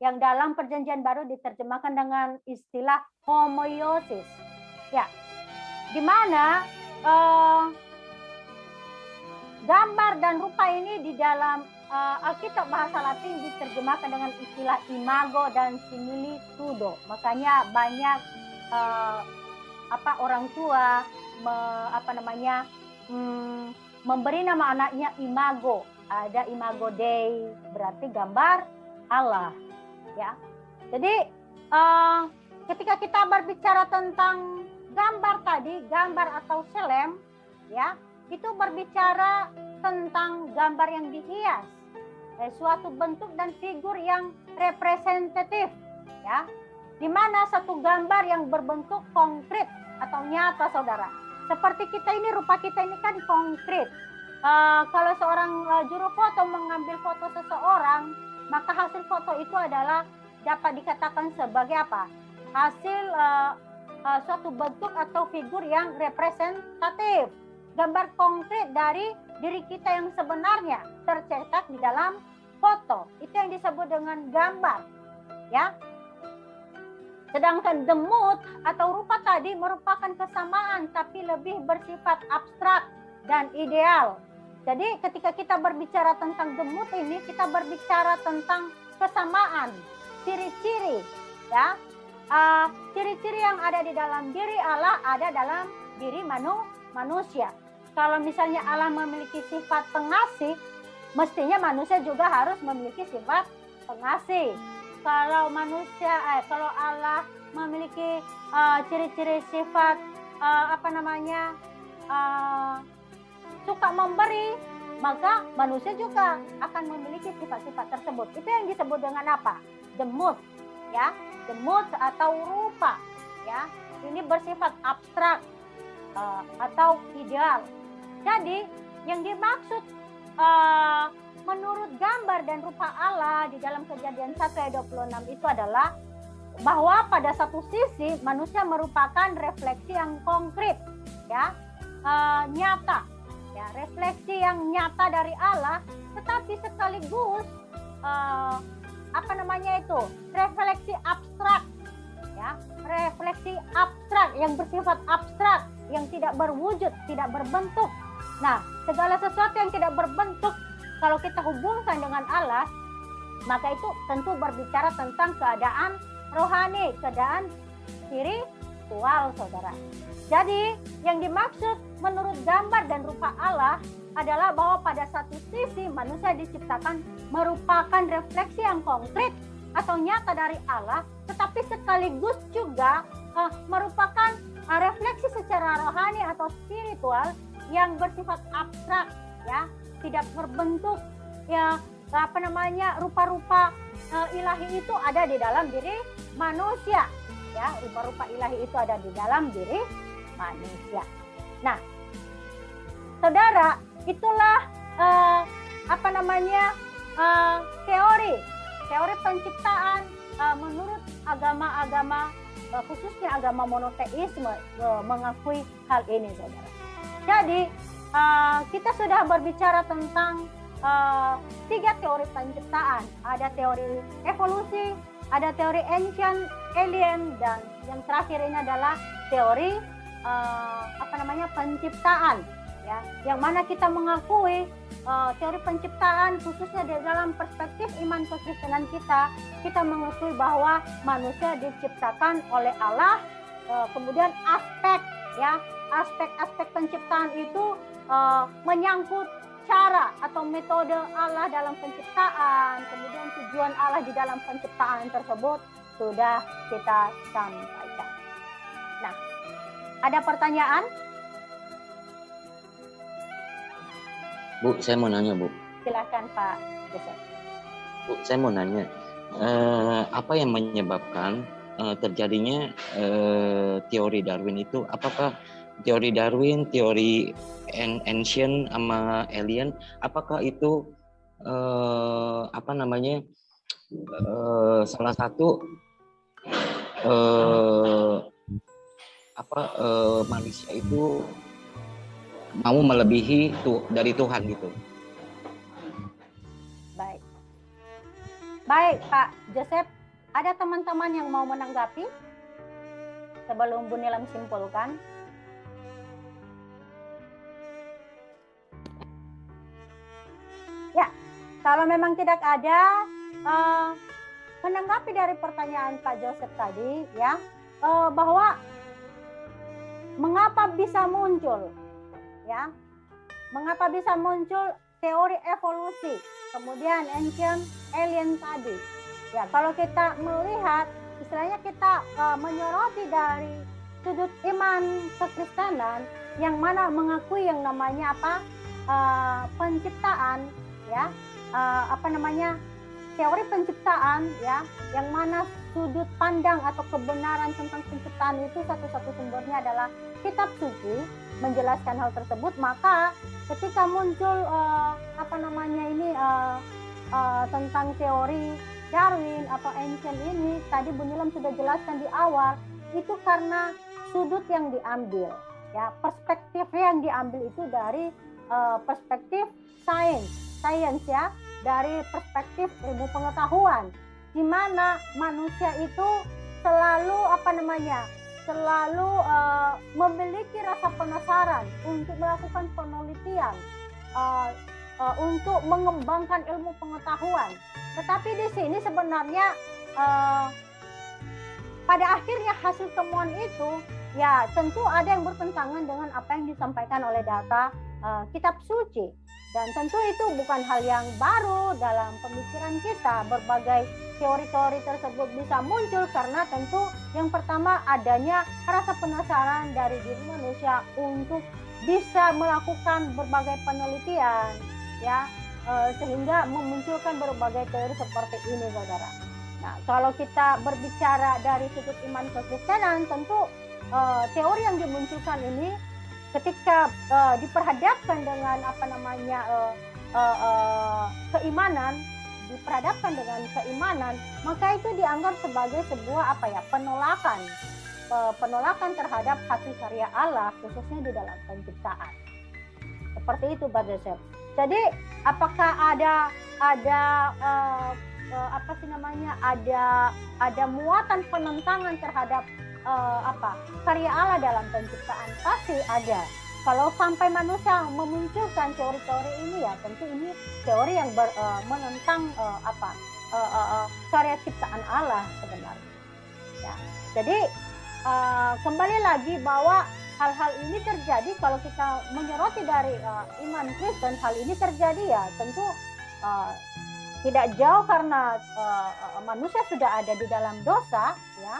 yang dalam Perjanjian Baru diterjemahkan dengan istilah homoiosis. Ya, di mana gambar dan rupa ini di dalam Alkitab bahasa Latin diterjemahkan dengan istilah imago dan similitudo. Makanya banyak orang tua memberi nama anaknya imago. Ada imago Dei, berarti gambar Allah, ya. Jadi ketika kita berbicara tentang gambar tadi, gambar atau selem, ya, itu berbicara tentang gambar yang dihias, suatu bentuk dan figur yang representatif, ya, di mana satu gambar yang berbentuk konkret atau nyata, saudara. Seperti kita ini, rupa kita ini kan konkret. Kalau seorang juru foto mengambil foto seseorang, maka hasil foto itu adalah dapat dikatakan sebagai apa? Hasil suatu bentuk atau figur yang representatif. Gambar konkret dari diri kita yang sebenarnya tercetak di dalam foto. Itu yang disebut dengan gambar, ya. Sedangkan demut atau rupa tadi merupakan kesamaan tapi lebih bersifat abstrak dan ideal. Jadi ketika kita berbicara tentang demut ini, kita berbicara tentang kesamaan, ciri-ciri, ya. Ciri-ciri yang ada di dalam diri Allah ada dalam diri manusia. Kalau misalnya Allah memiliki sifat pengasih, mestinya manusia juga harus memiliki sifat pengasih. Kalau kalau Allah memiliki ciri-ciri sifat suka memberi, maka manusia juga akan memiliki sifat-sifat tersebut. Itu yang disebut dengan apa? Demut, ya. Demut atau rupa, ya. Ini bersifat abstrak atau ideal. Jadi yang dimaksud menurut gambar dan rupa Allah di dalam Kejadian 1 ayat 26 itu adalah bahwa pada satu sisi manusia merupakan refleksi yang konkret, ya, nyata, ya, refleksi yang nyata dari Allah, tetapi sekaligus refleksi abstrak, ya, refleksi abstrak yang bersifat abstrak, yang tidak berwujud, tidak berbentuk. Nah, segala sesuatu yang tidak berbentuk kalau kita hubungkan dengan Allah, maka itu tentu berbicara tentang keadaan rohani, keadaan spiritual, saudara. Jadi yang dimaksud menurut gambar dan rupa Allah adalah bahwa pada satu sisi manusia diciptakan merupakan refleksi yang konkret atau nyata dari Allah, tetapi sekaligus juga merupakan refleksi secara rohani atau spiritual yang bersifat abstrak, ya, tidak berbentuk, ya, rupa-rupa ilahi itu ada di dalam diri manusia, ya, rupa-rupa ilahi itu ada di dalam diri manusia. Nah, saudara, itulah teori penciptaan menurut agama-agama, khususnya agama monoteisme, mengakui hal ini, saudara. Jadi kita sudah berbicara tentang 3 teori penciptaan. Ada teori evolusi, ada teori ancient alien, dan yang terakhir ini adalah teori penciptaan, ya, yang mana kita mengakui teori penciptaan khususnya di dalam perspektif iman kekristenan kita mengakui bahwa manusia diciptakan oleh Allah, kemudian aspek-aspek penciptaan itu menyangkut cara atau metode Allah dalam penciptaan, kemudian tujuan Allah di dalam penciptaan tersebut sudah kita sampaikan. Nah, ada pertanyaan? Bu, saya mau nanya, Bu. Silakan Pak Joseph. Bu, saya mau nanya, apa yang menyebabkan terjadinya teori Darwin itu? Apakah teori Darwin, teori ancient sama alien, apakah itu salah satu manusia itu mau melebihi dari Tuhan gitu? Baik Pak Joseph, ada teman-teman yang mau menanggapi sebelum Bu Nilam simpulkan? Ya, kalau memang tidak ada menanggapi dari pertanyaan Pak Joseph tadi, ya, bahwa mengapa bisa muncul teori evolusi, kemudian ancient alien tadi. Ya, kalau kita melihat, istilahnya kita menyoroti dari sudut iman kekristenan yang mana mengakui yang namanya penciptaan, ya, teori penciptaan, ya, yang mana sudut pandang atau kebenaran tentang penciptaan itu satu-satu sumbernya adalah kitab suci menjelaskan hal tersebut. Maka ketika muncul tentang teori Darwin atau ancient ini, tadi Bu Nilam sudah jelaskan di awal, itu karena sudut yang diambil, ya, perspektif yang diambil itu dari perspektif sains, ya, dari perspektif ilmu pengetahuan, di mana manusia itu selalu memiliki rasa penasaran untuk melakukan penelitian, untuk mengembangkan ilmu pengetahuan. Tetapi di sini sebenarnya pada akhirnya hasil temuan itu, ya, tentu ada yang bertentangan dengan apa yang disampaikan oleh data kitab suci. Dan tentu itu bukan hal yang baru dalam pemikiran kita. Berbagai teori-teori tersebut bisa muncul karena tentu yang pertama adanya rasa penasaran dari diri manusia untuk bisa melakukan berbagai penelitian, ya, sehingga memunculkan berbagai teori seperti ini, saudara. Nah, kalau kita berbicara dari sudut iman kekristenan, tentu teori yang dimunculkan ini ketika diperhadapkan dengan keimanan, maka itu dianggap sebagai sebuah penolakan terhadap hasil karya Allah, khususnya di dalam penciptaan. Seperti itu, Pak Joseph. Jadi apakah ada muatan penentangan terhadap karya Allah dalam penciptaan? Pasti ada. Kalau sampai manusia memunculkan teori-teori ini, ya tentu ini teori yang menentang karya ciptaan Allah sebenarnya. Ya. Jadi kembali lagi bahwa hal-hal ini terjadi kalau kita menyoroti dari iman Kristen, hal ini terjadi ya tentu tidak jauh karena manusia sudah ada di dalam dosa, ya.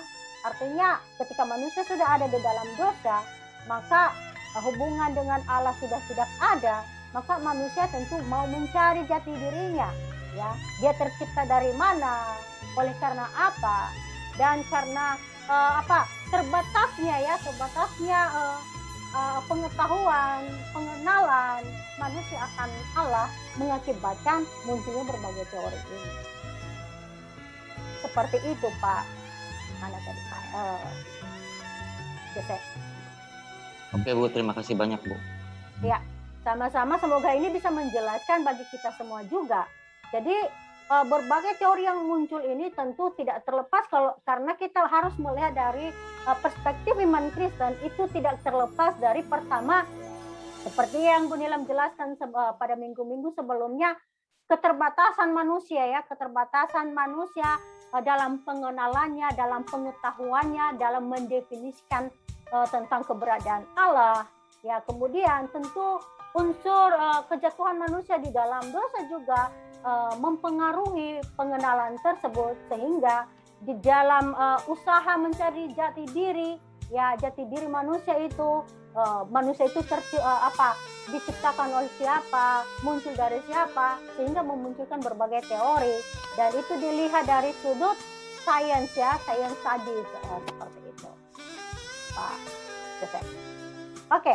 Artinya ketika manusia sudah ada di dalam dosa, maka hubungan dengan Allah sudah tidak ada, maka manusia tentu mau mencari jati dirinya, ya. Dia tercipta dari mana, oleh karena apa, dan karena terbatasnya pengetahuan, pengenalan manusia akan Allah mengakibatkan munculnya berbagai teori ini. Seperti itu, Pak. Mana tadi, Pak? Joseph. Oke, Bu, terima kasih banyak, Bu. Ya, sama-sama, semoga ini bisa menjelaskan bagi kita semua juga. Jadi berbagai teori yang muncul ini tentu tidak terlepas karena kita harus melihat dari perspektif iman Kristen, itu tidak terlepas dari pertama seperti yang Bu Nilam jelaskan pada minggu-minggu sebelumnya, keterbatasan manusia dalam pengenalannya, dalam pengetahuannya, dalam mendefinisikan tentang keberadaan Allah. Ya, kemudian tentu unsur kejatuhan manusia di dalam dosa juga mempengaruhi pengenalan tersebut, sehingga di dalam usaha mencari jati diri manusia itu diciptakan oleh siapa, muncul dari siapa, sehingga memunculkan berbagai teori, dan itu dilihat dari sudut sains, ya, sains sadis seperti itu, Pak Joseph. Oke.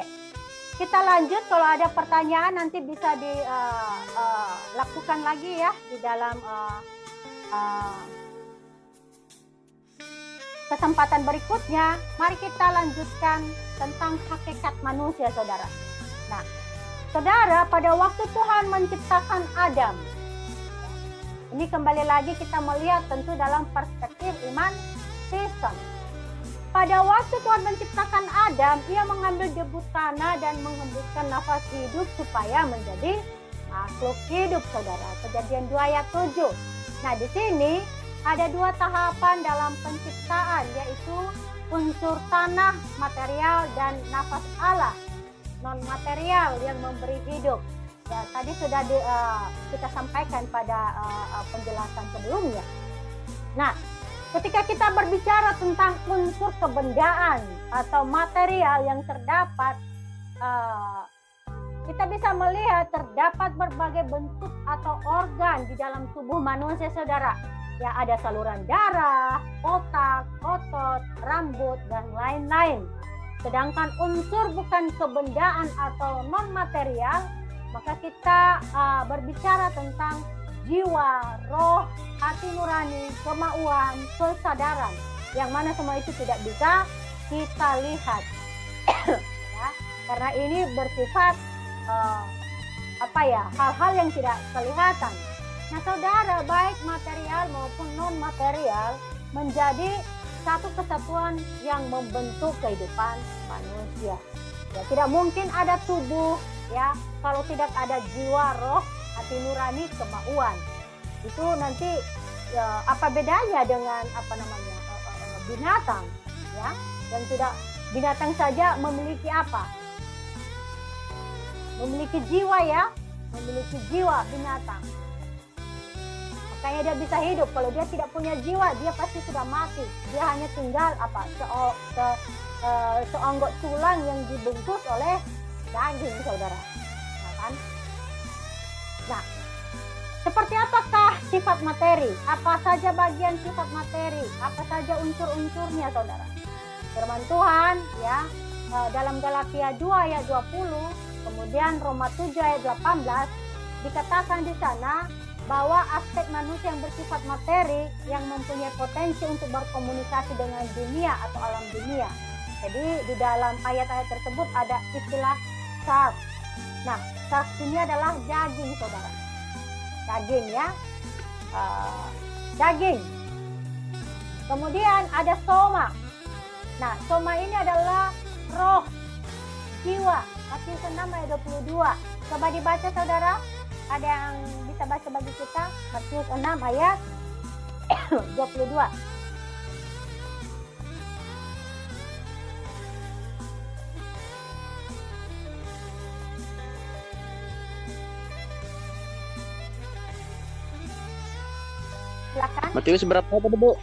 Kita lanjut, kalau ada pertanyaan nanti bisa dilakukan lagi ya di dalam kesempatan berikutnya. Mari kita lanjutkan tentang hakikat manusia, saudara. Nah, saudara, pada waktu Tuhan menciptakan Adam, ini kembali lagi kita melihat tentu dalam perspektif iman Kristen. Pada waktu Tuhan menciptakan Adam, Ia mengambil debu tanah dan menghembuskan nafas hidup supaya menjadi makhluk hidup, saudara. Kejadian 2 ayat 7. Nah, di sini ada 2 tahapan dalam penciptaan, yaitu unsur tanah material dan nafas Allah non material yang memberi hidup. Ya, tadi sudah kita sampaikan pada penjelasan sebelumnya. Nah, ketika kita berbicara tentang unsur kebendaan atau material yang terdapat, kita bisa melihat terdapat berbagai bentuk atau organ di dalam tubuh manusia, saudara. Ya, ada saluran darah, otak, otot, rambut, dan lain-lain. Sedangkan unsur bukan kebendaan atau non-material, maka kita berbicara tentang jiwa, roh, hati nurani, kemauan, kesadaran, yang mana semua itu tidak bisa kita lihat. Ya, karena ini bersifat hal-hal yang tidak kelihatan. Nah, saudara, baik material maupun non material menjadi satu kesatuan yang membentuk kehidupan manusia. Ya, tidak mungkin ada tubuh, ya, kalau tidak ada jiwa, roh, hati nurani, kemauan. Itu nanti apa bedanya dengan binatang, ya, yang tidak, binatang saja memiliki apa? Memiliki jiwa, ya, memiliki jiwa binatang. Makanya dia bisa hidup. Kalau dia tidak punya jiwa, dia pasti sudah mati. Dia hanya tinggal seonggok tulang yang dibungkus oleh daging, saudara. Nah, kan? Nah, seperti apakah sifat materi? Apa saja bagian sifat materi? Apa saja unsur-unsurnya, saudara? Firman Tuhan, ya, dalam Galatia 2 ayat 20, kemudian Roma 7 ayat 18, dikatakan di sana bahwa aspek manusia yang bersifat materi yang mempunyai potensi untuk berkomunikasi dengan dunia atau alam dunia. Jadi di dalam ayat-ayat tersebut ada istilah sarf. Nah, sarf ini adalah daging, saudara. Daging, ya, daging. Kemudian ada soma. Nah, soma ini adalah roh, jiwa. Matius 6 ayat 22. Coba dibaca, saudara. Ada yang bisa baca bagi kita? Matius 6 ayat 22. Matius berapa tadi, Bu?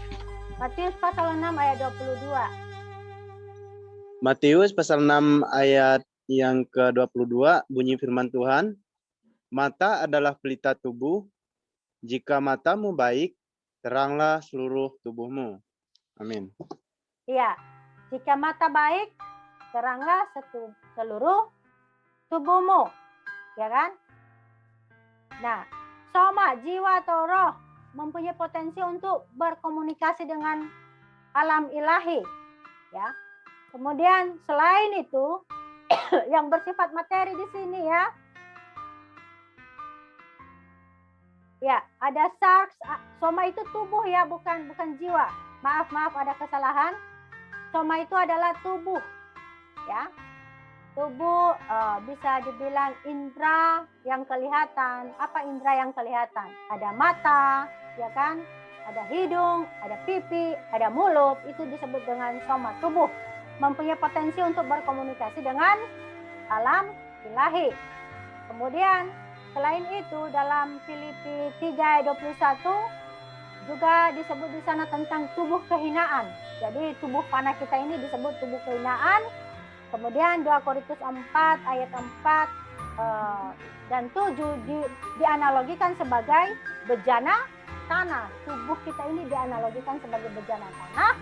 Matius pasal 6 ayat 22. Matius pasal 6 ayat yang ke-22 bunyi firman Tuhan, mata adalah pelita tubuh, jika matamu baik, teranglah seluruh tubuhmu. Amin. Iya, jika mata baik, teranglah seluruh tubuhmu, ya kan? Nah, soma, jiwa atau roh mempunyai potensi untuk berkomunikasi dengan alam ilahi, ya. Kemudian selain itu, yang bersifat materi di sini ya. Ya, ada sarx, soma itu tubuh ya, bukan jiwa. Maaf ada kesalahan. Soma itu adalah tubuh, ya. Tubuh bisa dibilang indera yang kelihatan. Apa indera yang kelihatan? Ada mata, ya kan? Ada hidung, ada pipi, ada mulut. Itu disebut dengan soma, tubuh. Mempunyai potensi untuk berkomunikasi dengan alam ilahi. Kemudian selain itu dalam Filipi 3 ayat 21 juga disebut di sana tentang tubuh kehinaan. Jadi tubuh panah kita ini disebut tubuh kehinaan. Kemudian 2 Korintus 4 ayat 4 dan 7 dianalogikan sebagai bejana tanah. Tubuh kita ini dianalogikan sebagai bejana tanah.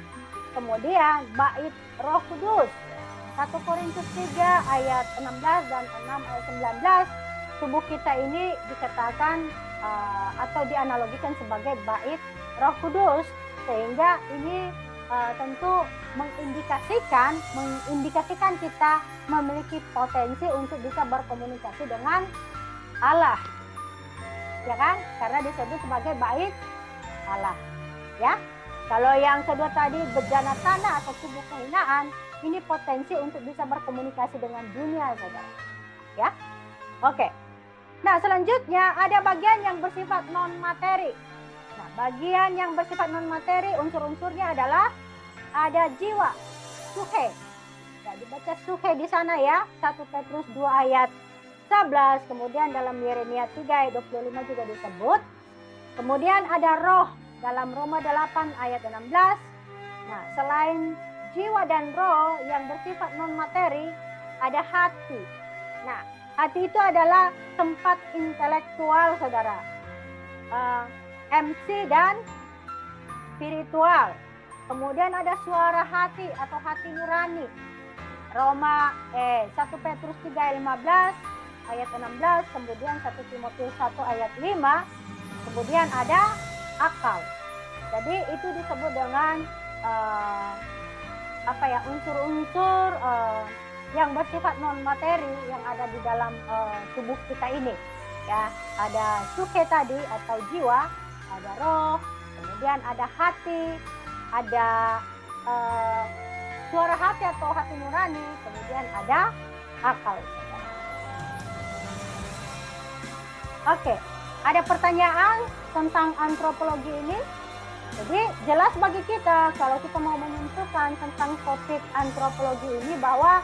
Kemudian bait Roh Kudus. 1 Korintus 3 ayat 16 dan 6 ayat 19. Tubuh kita ini dikatakan atau dianalogikan sebagai bait Roh Kudus. Sehingga ini tentu mengindikasikan kita memiliki potensi untuk bisa berkomunikasi dengan Allah. Ya kan? Karena disebut sebagai bait Allah. Ya. Kalau yang kedua tadi bejana tanah atau tubuh kehinaan, ini potensi untuk bisa berkomunikasi dengan dunia, saudara. Ya, oke. Nah, selanjutnya ada bagian yang bersifat non materi. Nah, bagian yang bersifat non materi unsur-unsurnya adalah ada jiwa, suhe. Ya, dibaca suhe di sana ya. 1 Petrus 2 ayat 11, kemudian dalam Yeremia 3 ayat 25 juga disebut. Kemudian ada roh dalam Roma 8 ayat 16. Nah, selain jiwa dan roh yang bersifat non materi, ada hati. Nah, hati itu adalah tempat intelektual, saudara. MC dan spiritual. Kemudian ada suara hati atau hati nurani. 1 Petrus 3 ayat 15 ayat 16, kemudian 1 Timotius 1 ayat 5. Kemudian ada akal. Jadi itu disebut dengan unsur-unsur yang bersifat non materi yang ada di dalam tubuh kita ini. Ya, ada suke tadi atau jiwa, ada roh, kemudian ada hati, ada suara hati atau hati nurani, kemudian ada akal. Oke, ada pertanyaan tentang antropologi ini? Jadi jelas bagi kita kalau kita mau menentukan tentang topik antropologi ini bahwa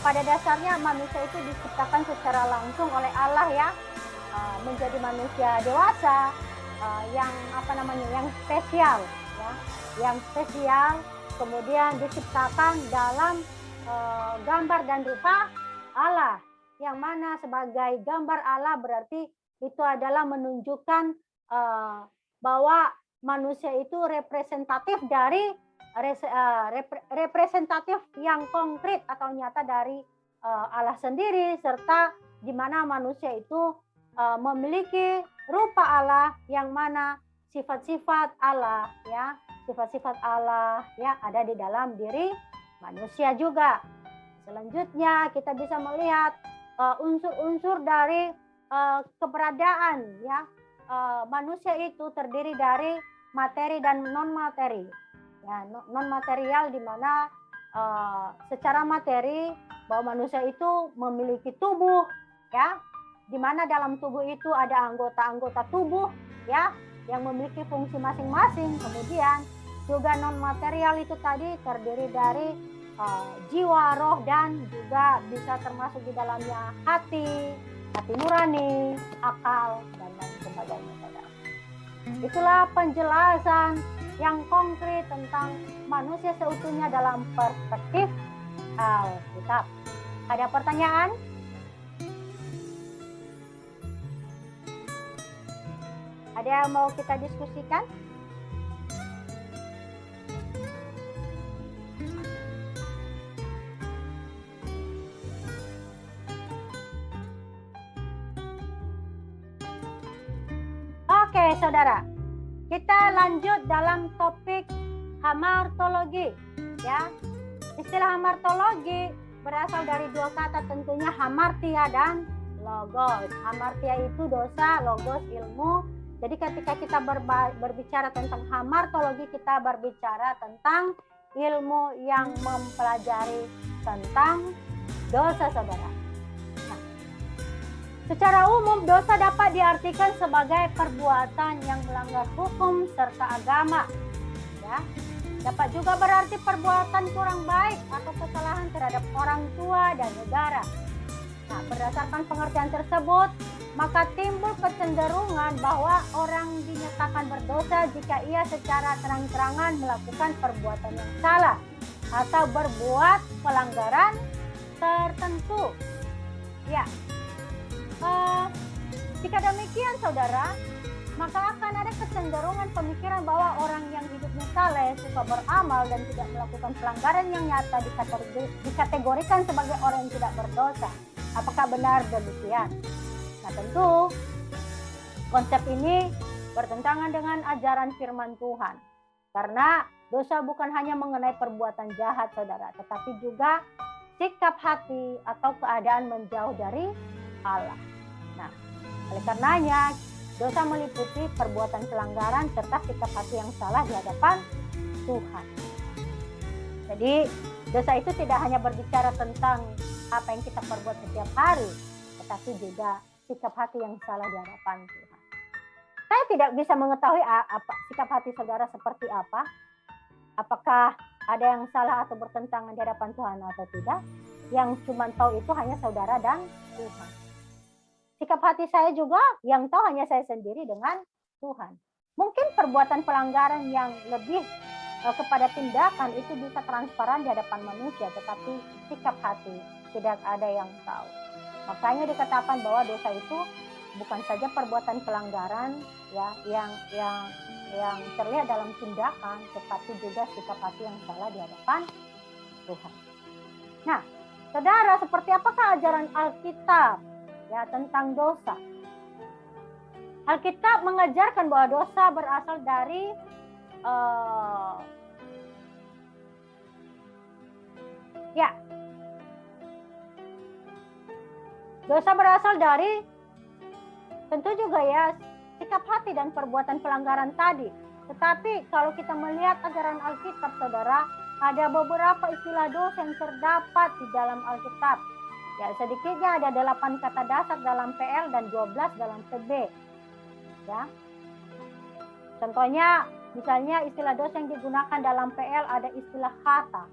pada dasarnya manusia itu diciptakan secara langsung oleh Allah ya, menjadi manusia dewasa yang spesial ya, yang spesial, kemudian diciptakan dalam gambar dan rupa Allah, yang mana sebagai gambar Allah berarti itu adalah menunjukkan bahwa manusia itu representatif dari representatif yang konkret atau nyata dari Allah sendiri, serta di mana manusia itu memiliki rupa Allah, yang mana sifat-sifat Allah ya, sifat-sifat Allah ya ada di dalam diri manusia juga. Selanjutnya kita bisa melihat unsur-unsur dari keberadaan ya. Manusia itu terdiri dari materi dan non materi. Ya, non material di mana secara materi bahwa manusia itu memiliki tubuh ya, di mana dalam tubuh itu ada anggota-anggota tubuh ya yang memiliki fungsi masing-masing. Kemudian juga non material itu tadi terdiri dari jiwa, roh, dan juga bisa termasuk di dalamnya hati nurani, akal, dan lain sebagainya, saudara. Itulah penjelasan yang konkret tentang manusia seutuhnya dalam perspektif Alkitab. Ada pertanyaan? Ada yang mau kita diskusikan? Oke, saudara. Kita lanjut dalam topik hamartologi, ya. Istilah hamartologi berasal dari dua kata tentunya hamartia dan logos. Hamartia itu dosa, logos ilmu. Jadi ketika kita berbicara tentang hamartologi, kita berbicara tentang ilmu yang mempelajari tentang dosa, saudara. Nah, secara umum dosa dapat diartikan sebagai perbuatan yang melanggar hukum serta agama. Ya. Dapat juga berarti perbuatan kurang baik atau kesalahan terhadap orang tua dan negara. Nah, berdasarkan pengertian tersebut, maka timbul kecenderungan bahwa orang dinyatakan berdosa jika ia secara terang-terangan melakukan perbuatan yang salah atau berbuat pelanggaran tertentu. Ya, jika demikian, saudara, maka akan ada kecenderungan pemikiran bahwa orang yang hidupnya saleh, suka beramal dan tidak melakukan pelanggaran yang nyata dikategorikan sebagai orang yang tidak berdosa. Apakah benar demikian? Nah, tentu konsep ini bertentangan dengan ajaran firman Tuhan. Karena dosa bukan hanya mengenai perbuatan jahat, saudara, tetapi juga sikap hati atau keadaan menjauh dari Allah. Nah, oleh karenanya dosa meliputi perbuatan pelanggaran serta sikap hati yang salah di hadapan Tuhan. Jadi dosa itu tidak hanya berbicara tentang apa yang kita perbuat setiap hari, tetapi juga sikap hati yang salah di hadapan Tuhan. Saya tidak bisa mengetahui apa sikap hati saudara seperti apa. Apakah ada yang salah atau bertentangan di hadapan Tuhan atau tidak? Yang cuma tahu itu hanya saudara dan Tuhan. Sikap hati saya juga yang tahu hanya saya sendiri dengan Tuhan. Mungkin perbuatan pelanggaran yang lebih kepada tindakan itu bisa transparan di hadapan manusia, tetapi sikap hati tidak ada yang tahu. Makanya dikatakan bahwa dosa itu bukan saja perbuatan pelanggaran ya yang terlihat dalam tindakan, tetapi juga sikap hati yang salah di hadapan Tuhan. Nah, saudara, seperti apakah ajaran Alkitab ya tentang dosa? Alkitab mengajarkan bahwa dosa berasal dari dosa berasal dari tentu juga ya sikap hati dan perbuatan pelanggaran tadi. Tetapi kalau kita melihat ajaran Alkitab, saudara, ada beberapa istilah dosa yang terdapat di dalam Alkitab. Ya, sedikitnya ada 8 kata dasar dalam PL dan 12 dalam PB. Ya. Contohnya, misalnya istilah dosa yang digunakan dalam PL ada istilah kata.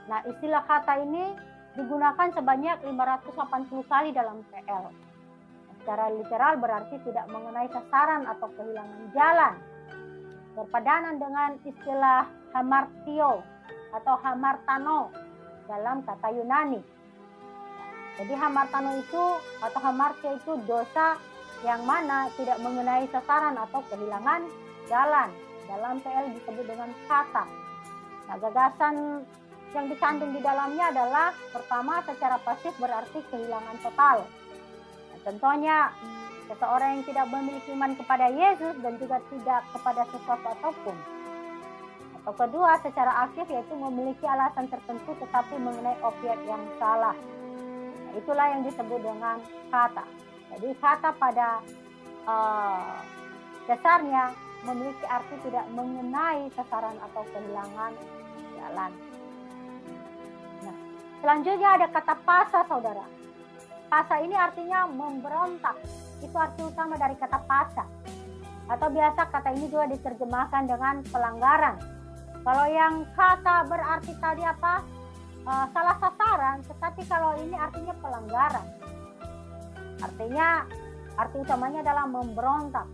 Nah, istilah kata ini digunakan sebanyak 580 kali dalam PL. Secara literal berarti tidak mengenai sasaran atau kehilangan jalan. Berpadanan dengan istilah hamartio atau hamartano dalam kata Yunani. Jadi hamartano itu atau hamartio itu dosa yang mana tidak mengenai sasaran atau kehilangan jalan. Dalam PL disebut dengan kata. Nah, gagasan yang dikandung di dalamnya adalah pertama, secara pasif berarti kehilangan total. Nah, contohnya seseorang yang tidak memiliki iman kepada Yesus dan juga tidak kepada sesuatu apapun. Atau kedua, secara aktif yaitu memiliki alasan tertentu tetapi mengenai objek yang salah. Nah, itulah yang disebut dengan kata. Jadi kata pada dasarnya memiliki arti tidak mengenai sasaran atau kehilangan jalan. Nah, selanjutnya ada kata pasa, saudara. Pasa ini artinya memberontak. Itu arti utama dari kata pasa. Atau biasa kata ini juga diterjemahkan dengan pelanggaran. Kalau yang kata berarti tadi apa? Salah sasaran, tetapi kalau ini artinya pelanggaran. Artinya arti utamanya adalah memberontak.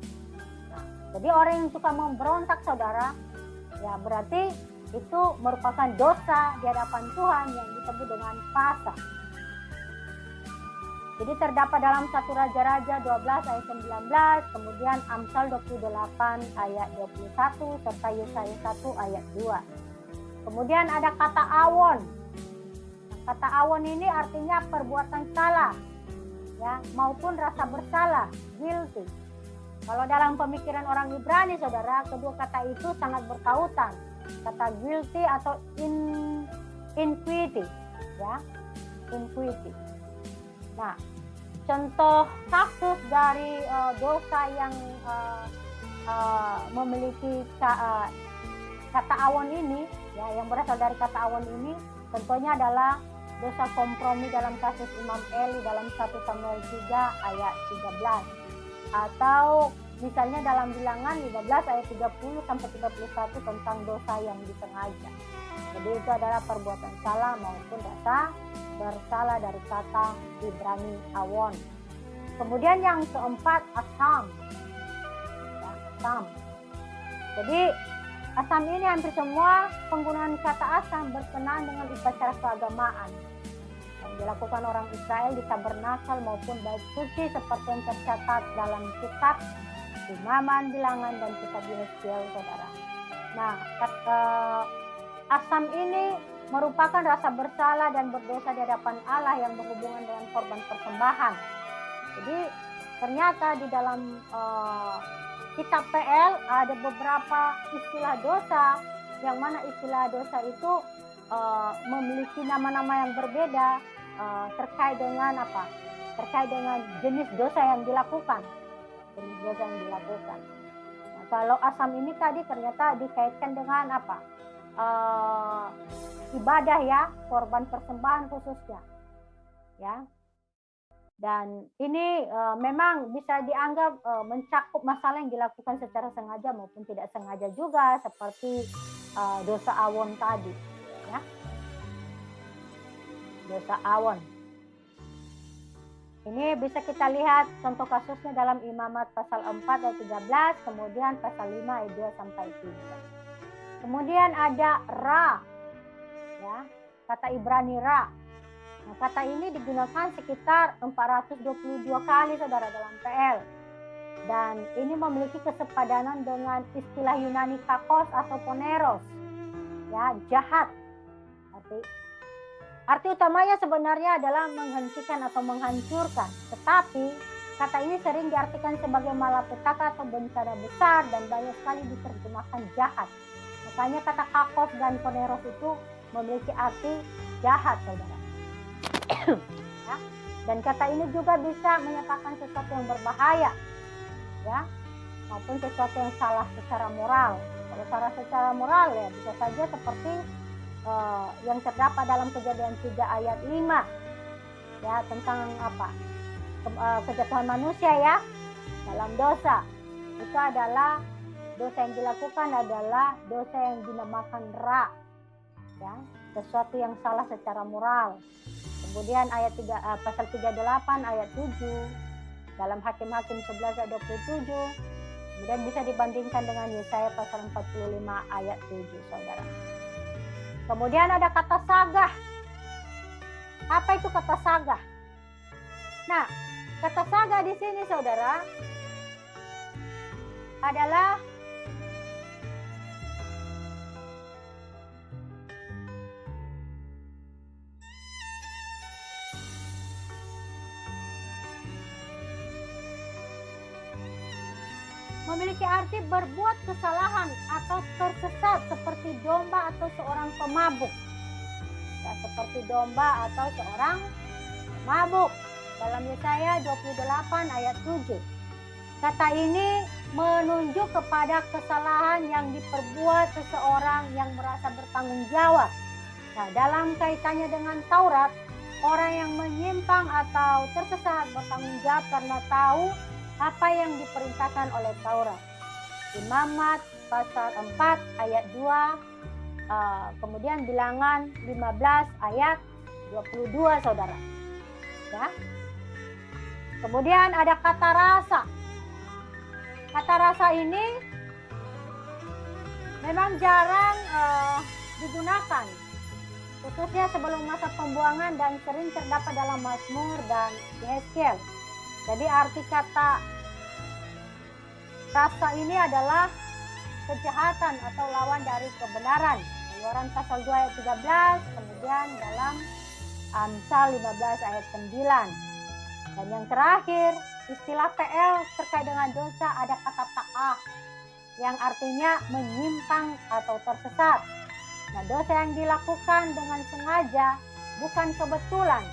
Nah, Jadi orang yang suka memberontak saudara, ya berarti itu merupakan dosa di hadapan Tuhan yang disebut dengan pasang. Jadi terdapat dalam 1 Raja-Raja 12 ayat 19, kemudian Amsal 28 ayat 21, serta Yesaya 1 ayat 2. Kemudian ada kata awon. Kata awon ini artinya perbuatan salah, ya, maupun rasa bersalah, guilty. Kalau dalam pemikiran orang Ibrani, saudara, kedua kata itu sangat bertautan. Kata guilty atau iniquity, ya, iniquity. Nah, contoh kasus dari dosa yang memiliki kata awon ini, ya, yang berasal dari kata awon ini, tentunya adalah dosa kompromi dalam kasus Imam Eli dalam 1 Samuel 3 ayat 13. Atau misalnya dalam Bilangan 15 ayat 30 sampai 31 tentang dosa yang disengaja. Jadi itu adalah perbuatan salah maupun dosa bersalah dari kata Ibrani awon. Kemudian yang keempat, asam. Ya, asam. Jadi asam ini hampir semua penggunaan kata asam berkenaan dengan upacara keagamaan yang dilakukan orang Israel di tabernakel maupun bait suci seperti yang tercatat dalam kitab Imaman, Bilangan, dan kitab Yeskiel, saudara. Nah, asam ini merupakan rasa bersalah dan berdosa di hadapan Allah yang berhubungan dengan korban persembahan. Jadi ternyata di dalam kitab PL ada beberapa istilah dosa, yang mana istilah dosa itu memiliki nama-nama yang berbeda terkait dengan apa? Terkait dengan jenis dosa yang dilakukan. Jenis dosa yang dilakukan. Nah, kalau asam ini tadi ternyata dikaitkan dengan apa? Ibadah, ya, korban persembahan khususnya, ya. Dan ini memang bisa dianggap mencakup masalah yang dilakukan secara sengaja maupun tidak sengaja juga, seperti dosa awon tadi, ya. Dosa awon. Ini bisa kita lihat contoh kasusnya dalam Imamat pasal 4 ayat 13, kemudian pasal 5 ayat 2 sampai 3. Kemudian ada ra, ya, kata Ibrani ra. Nah, kata ini digunakan sekitar 422 kali, saudara, dalam PL. Dan ini memiliki kesepadanan dengan istilah Yunani kakos atau poneros, ya, jahat. Arti utamanya sebenarnya adalah menghentikan atau menghancurkan. Tetapi kata ini sering diartikan sebagai malapetaka atau bencana besar dan banyak sekali diterjemahkan jahat. Makanya kata kakos dan poneros itu memiliki arti jahat, saudara. Ya. Dan kata ini juga bisa menyatakan sesuatu yang berbahaya, ya, maupun sesuatu yang salah secara moral. Kalau salah secara moral, ya, bisa saja seperti yang terdapat dalam Kejadian 3 ayat 5, ya, tentang apa? Kejatuhan manusia, ya, dalam dosa. Itu adalah dosa yang dilakukan adalah dosa yang dinamakan ra, ya, sesuatu yang salah secara moral. Kemudian ayat 3, pasal 38 ayat 7 dalam Hakim-Hakim 11 ayat 27. Kemudian bisa dibandingkan dengan Yesaya pasal 45 ayat 7, saudara. Kemudian ada kata sagah. Apa itu kata sagah? Nah, kata sagah di sini, saudara, adalah memiliki arti berbuat kesalahan atau tersesat seperti domba atau seorang pemabuk. Ya, seperti domba atau seorang pemabuk. Dalam Yesaya 28 ayat 7. Kata ini menunjuk kepada kesalahan yang diperbuat seseorang yang merasa bertanggung jawab. Nah, dalam kaitannya dengan Taurat, orang yang menyimpang atau tersesat bertanggung jawab karena tahu apa yang diperintahkan oleh Taurat. Imamat pasal 4 ayat 2, kemudian Bilangan 15 ayat 22, saudara. Ya. Kemudian ada kata rasa. Kata rasa ini memang jarang digunakan, khususnya sebelum masa pembuangan dan sering terdapat dalam Mazmur dan Yeskiel. Jadi arti kata rasa ini adalah kejahatan atau lawan dari kebenaran. Keluaran pasal 2 ayat 13, kemudian dalam Amsal 15 ayat 9. Dan yang terakhir, istilah PL terkait dengan dosa ada kata ta'ah yang artinya menyimpang atau tersesat. Nah, dosa yang dilakukan dengan sengaja, bukan kebetulan,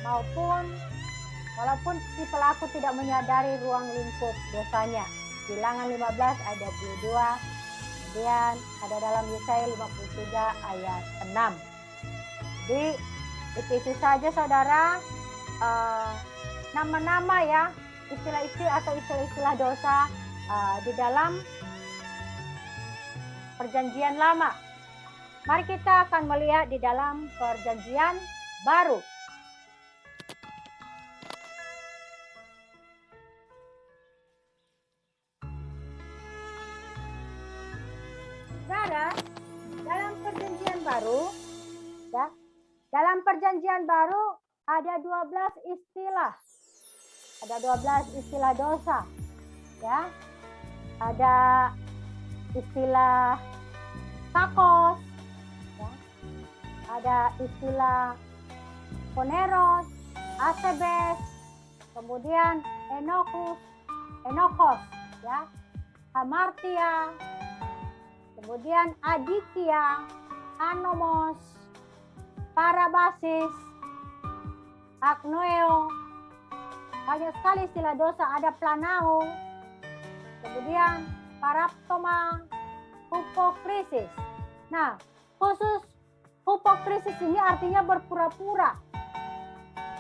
walaupun si pelaku tidak menyadari ruang lingkup dosanya. Bilangan 15 ayat 22, kemudian ada dalam Yesaya 53 ayat 6. Jadi itu saja saudara, nama-nama ya, istilah-istilah atau istilah-istilah dosa di dalam Perjanjian Lama. Mari kita akan melihat di dalam Perjanjian Baru. Saudara, dalam Perjanjian Baru, ya, dalam Perjanjian Baru ada 12 istilah. Ada 12 istilah dosa. Ya. Ada istilah sakos, ya. Ada istilah poneros, asebes, kemudian enokos, ya, hamartia, kemudian aditya, anomos, parabasis, agnoeo. Banyak sekali istilah dosa, ada planao, kemudian paraptoma, hupokrisis. Nah, khusus hupokrisis ini artinya berpura-pura.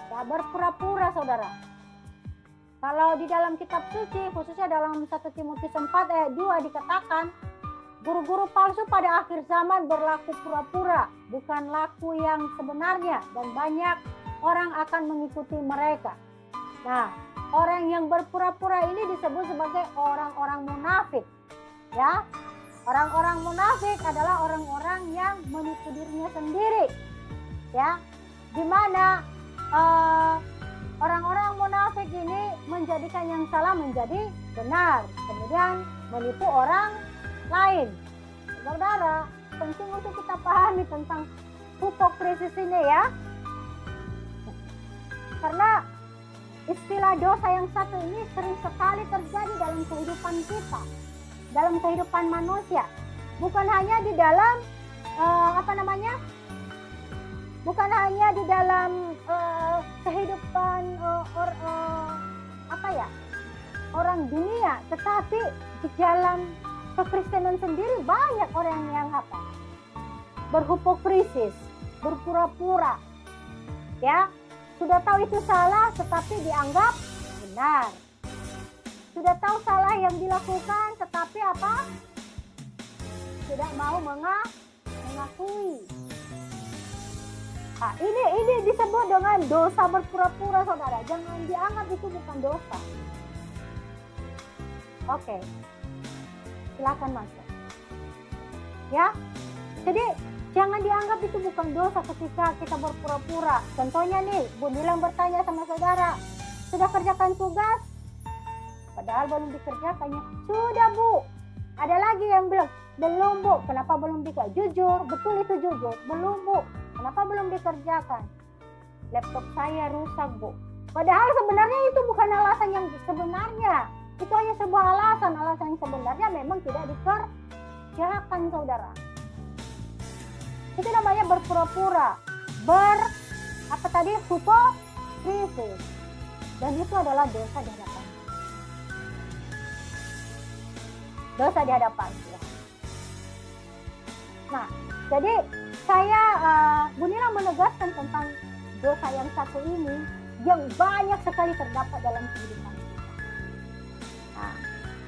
Ya, berpura-pura saudara. Kalau di dalam kitab suci, khususnya dalam 1 Timotius 4 ayat 2 dikatakan, guru-guru palsu pada akhir zaman berlaku pura-pura, bukan laku yang sebenarnya, dan banyak orang akan mengikuti mereka. Nah, orang yang berpura-pura ini disebut sebagai orang-orang munafik. Ya, orang-orang munafik adalah orang-orang yang menipu dirinya sendiri. Ya, di mana orang-orang munafik ini menjadikan yang salah menjadi benar, kemudian menipu orang lain. Saudara, penting untuk kita pahami tentang hipokrisis ini ya. Karena istilah dosa yang satu ini sering sekali terjadi dalam kehidupan kita, dalam kehidupan manusia. Bukan hanya di dalam bukan hanya di dalam kehidupan orang dunia, tetapi di dalam kekristenan sendiri banyak orang yang berhipokrisis, berpura-pura, ya. Sudah tahu itu salah, tetapi dianggap benar. Sudah tahu salah yang dilakukan, tetapi tidak mau mengakui. Nah, ini disebut dengan dosa berpura-pura, saudara. Jangan dianggap itu bukan dosa. Oke, silakan masuk. Ya, jadi jangan dianggap itu bukan dosa ketika kita berpura-pura. Contohnya nih, Bu Nilam bertanya sama saudara, sudah kerjakan tugas? Padahal belum dikerjakannya. Sudah Bu. Ada lagi yang belum Bu. Kenapa belum dikerjakan? Jujur, betul itu jujur. Belum Bu. Kenapa belum dikerjakan? Laptop saya rusak Bu. Padahal sebenarnya itu bukan alasan yang sebenarnya. Itu hanya sebuah alasan. Alasan yang sebenarnya memang tidak dikerjakan, saudara. Itu namanya berpura-pura, hipokrisis, dan itu adalah dosa di hadapan. Dosa di hadapan. Ya. Nah, jadi saya Bu Nila menegaskan tentang dosa yang satu ini yang banyak sekali terdapat dalam kehidupan kita. Nah,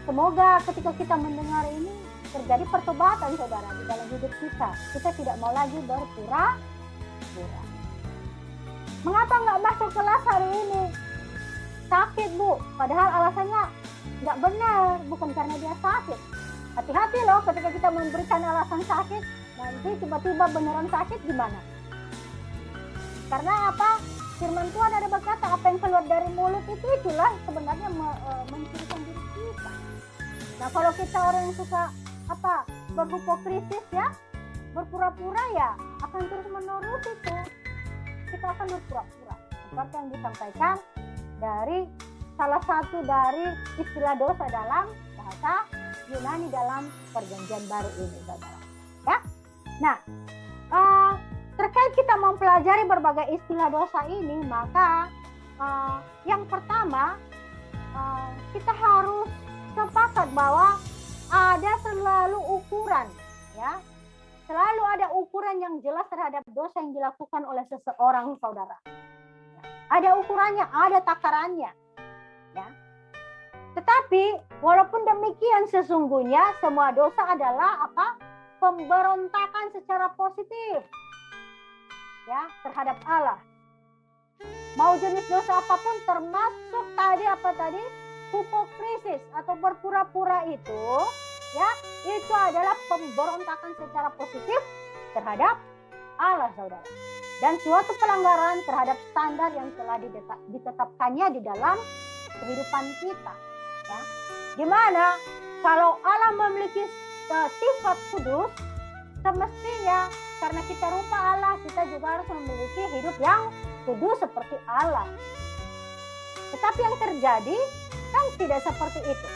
semoga ketika kita mendengar ini terjadi pertobatan saudara di dalam hidup kita. Kita tidak mau lagi berpura-pura. Mengapa nggak masuk kelas hari ini? Sakit Bu. Padahal alasannya nggak benar, bukan karena dia sakit. Hati-hati loh ketika kita memberikan alasan sakit, nanti tiba-tiba beneran sakit gimana? Karena apa? Firman Tuhan ada berkata, apa yang keluar dari mulut itulah sebenarnya mencirikan diri kita. Nah kalau kita orang yang suka berhipokrisis ya, berpura-pura ya, akan terus menerus itu. Kita akan berpura-pura. Seperti yang disampaikan dari salah satu dari istilah dosa dalam bahasa Yunani dalam Perjanjian Baru ini, saudara. Ya, nah terkait kita mempelajari berbagai istilah dosa ini, maka yang pertama kita harus sepakat bahwa ada selalu ukuran, ya, selalu ada ukuran yang jelas terhadap dosa yang dilakukan oleh seseorang, saudara. Ada ukurannya, ada takarannya, ya. Tetapi walaupun demikian sesungguhnya semua dosa adalah pemberontakan secara positif, ya, terhadap Allah. Mau jenis dosa apapun, termasuk tadi hipokrisis atau berpura-pura itu, ya, itu adalah pemberontakan secara positif terhadap Allah, saudara. Dan suatu pelanggaran terhadap standar yang telah ditetapkannya di dalam kehidupan kita, ya. Dimana kalau Allah memiliki sifat kudus, semestinya karena kita rupa Allah, kita juga harus memiliki hidup yang kudus seperti Allah. Tetapi yang terjadi kan tidak seperti itu,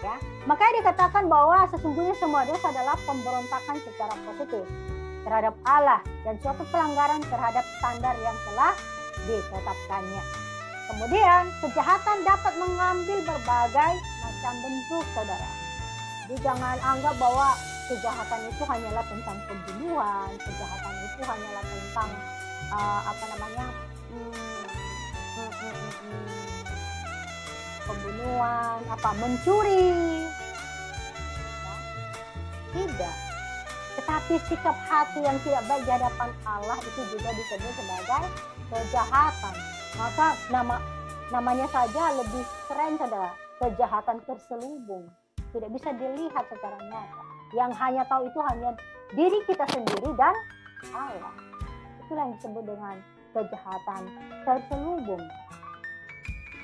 ya. Makanya dikatakan bahwa sesungguhnya semua dosa adalah pemberontakan secara positif terhadap Allah dan suatu pelanggaran terhadap standar yang telah ditetapkannya. Kemudian kejahatan dapat mengambil berbagai macam bentuk, saudara. Jadi jangan anggap bahwa kejahatan itu hanyalah tentang pembunuhan, kejahatan itu hanyalah tentang pembunuhan, mencuri. Ya. Tidak. Tetapi sikap hati yang tidak baik di hadapan Allah itu juga disebut sebagai kejahatan. Maka namanya saja lebih keren, saudara, kejahatan terselubung. Tidak bisa dilihat secara nyata. Yang hanya tahu itu hanya diri kita sendiri dan Allah. Itulah yang disebut dengan kejahatan terselubung.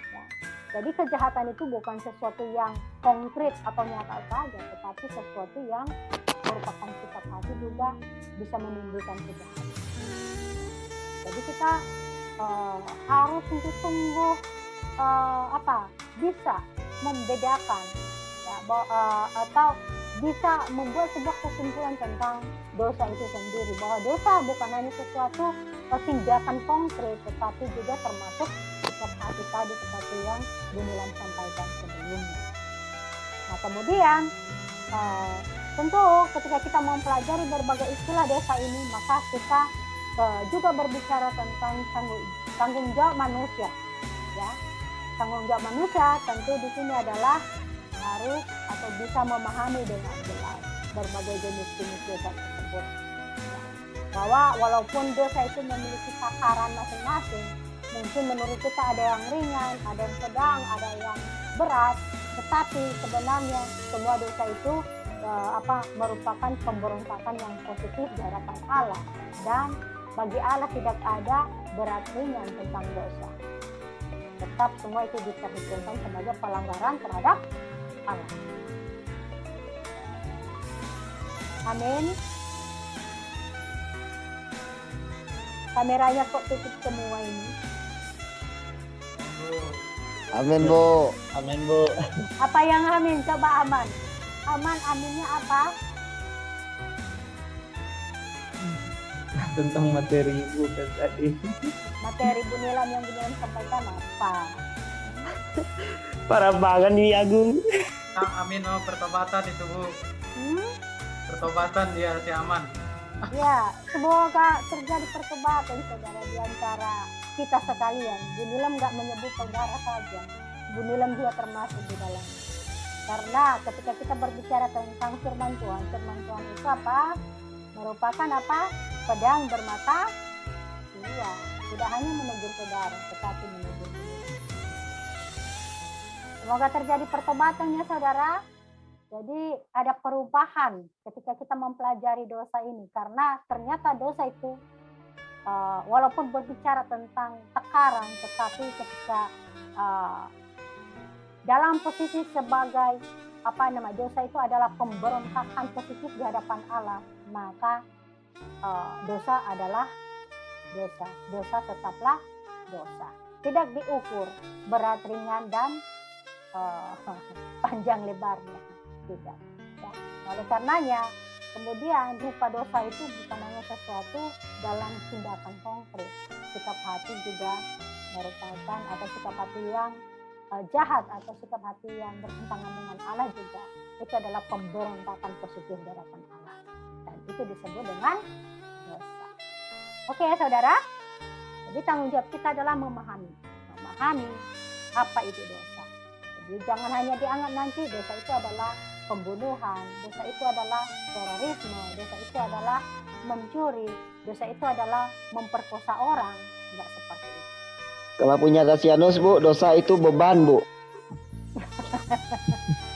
Ya. Jadi kejahatan itu bukan sesuatu yang konkret atau nyata saja, tetapi sesuatu yang merupakan sikap hati juga bisa menimbulkan kejahatan. Jadi kita harus sungguh-sungguh bisa membedakan, ya, atau bisa membuat sebuah kesimpulan tentang dosa itu sendiri, bahwa dosa bukan hanya sesuatu tindakan konkret, tetapi juga termasuk sikap hati tadi seperti yang Bunilam sampaikan sebelumnya. Nah kemudian tentu ketika kita mempelajari berbagai istilah dosa ini, maka kita juga berbicara tentang tanggung jawab manusia, ya. Tanggung jawab manusia tentu di sini adalah harus atau bisa memahami dengan jelas berbagai jenis-jenis dosa tersebut. Ya. Bahwa walaupun dosa itu memiliki takaran masing-masing, mungkin menurut kita ada yang ringan, ada yang sedang, ada yang berat, tetapi sebenarnya semua dosa itu merupakan pemberontakan yang positif di hadapan Allah, dan bagi Allah tidak ada berat ringan tentang dosa. Tetap semua itu diperhitungkan sebagai pelanggaran terhadap Allah. Amin. Kameranya kok tutup semua ini? Amin, Bu. Amin, Bu. Apa yang amin? Coba aman. Aman, aminnya apa? Tentang materi Ibu kan tadi. Materi Bunilam yang Bunilam sampaikan apa? Parah banget nih Agung. Amin, pertobatan itu, Bu. Pertobatan di hati aman. Ya, semoga terjadi pertobatan, saudara, di antara kita sekalian. Bunilam nggak menyebut saudara saja. Bunilam juga termasuk di dalam. Karena ketika kita berbicara tentang firman Tuhan itu apa? Merupakan apa? Pedang bermata dua. Tidak hanya menegur saudara, tetapi menegur diri. Semoga terjadi pertobatannya saudara. Jadi ada perubahan ketika kita mempelajari dosa ini. Karena ternyata dosa itu walaupun berbicara tentang tekanan, tetapi ketika dalam posisi sebagai dosa itu adalah pemberontakan positif di hadapan Allah, maka dosa adalah dosa. Dosa tetaplah dosa. Tidak diukur berat, ringan, dan panjang lebarnya. Tidak. Ya. Oleh karenanya, kemudian rupa dosa itu bukan hanya sesuatu dalam tindakan konkret. Sikap hati juga merupakan, atau sikap hati yang jahat, atau sikap hati yang bertentangan dengan Allah juga. Itu adalah pemberontakan positif di hadapan Allah. Dan itu disebut dengan dosa. Oke ya saudara? Jadi tanggung jawab kita adalah memahami apa itu dosa. Jadi jangan hanya dianggap nanti dosa itu adalah pembunuhan, dosa itu adalah terorisme, dosa itu adalah mencuri, dosa itu adalah memperkosa orang. Enggak seperti itu. Kalau punya Kasianus Bu, dosa itu beban Bu.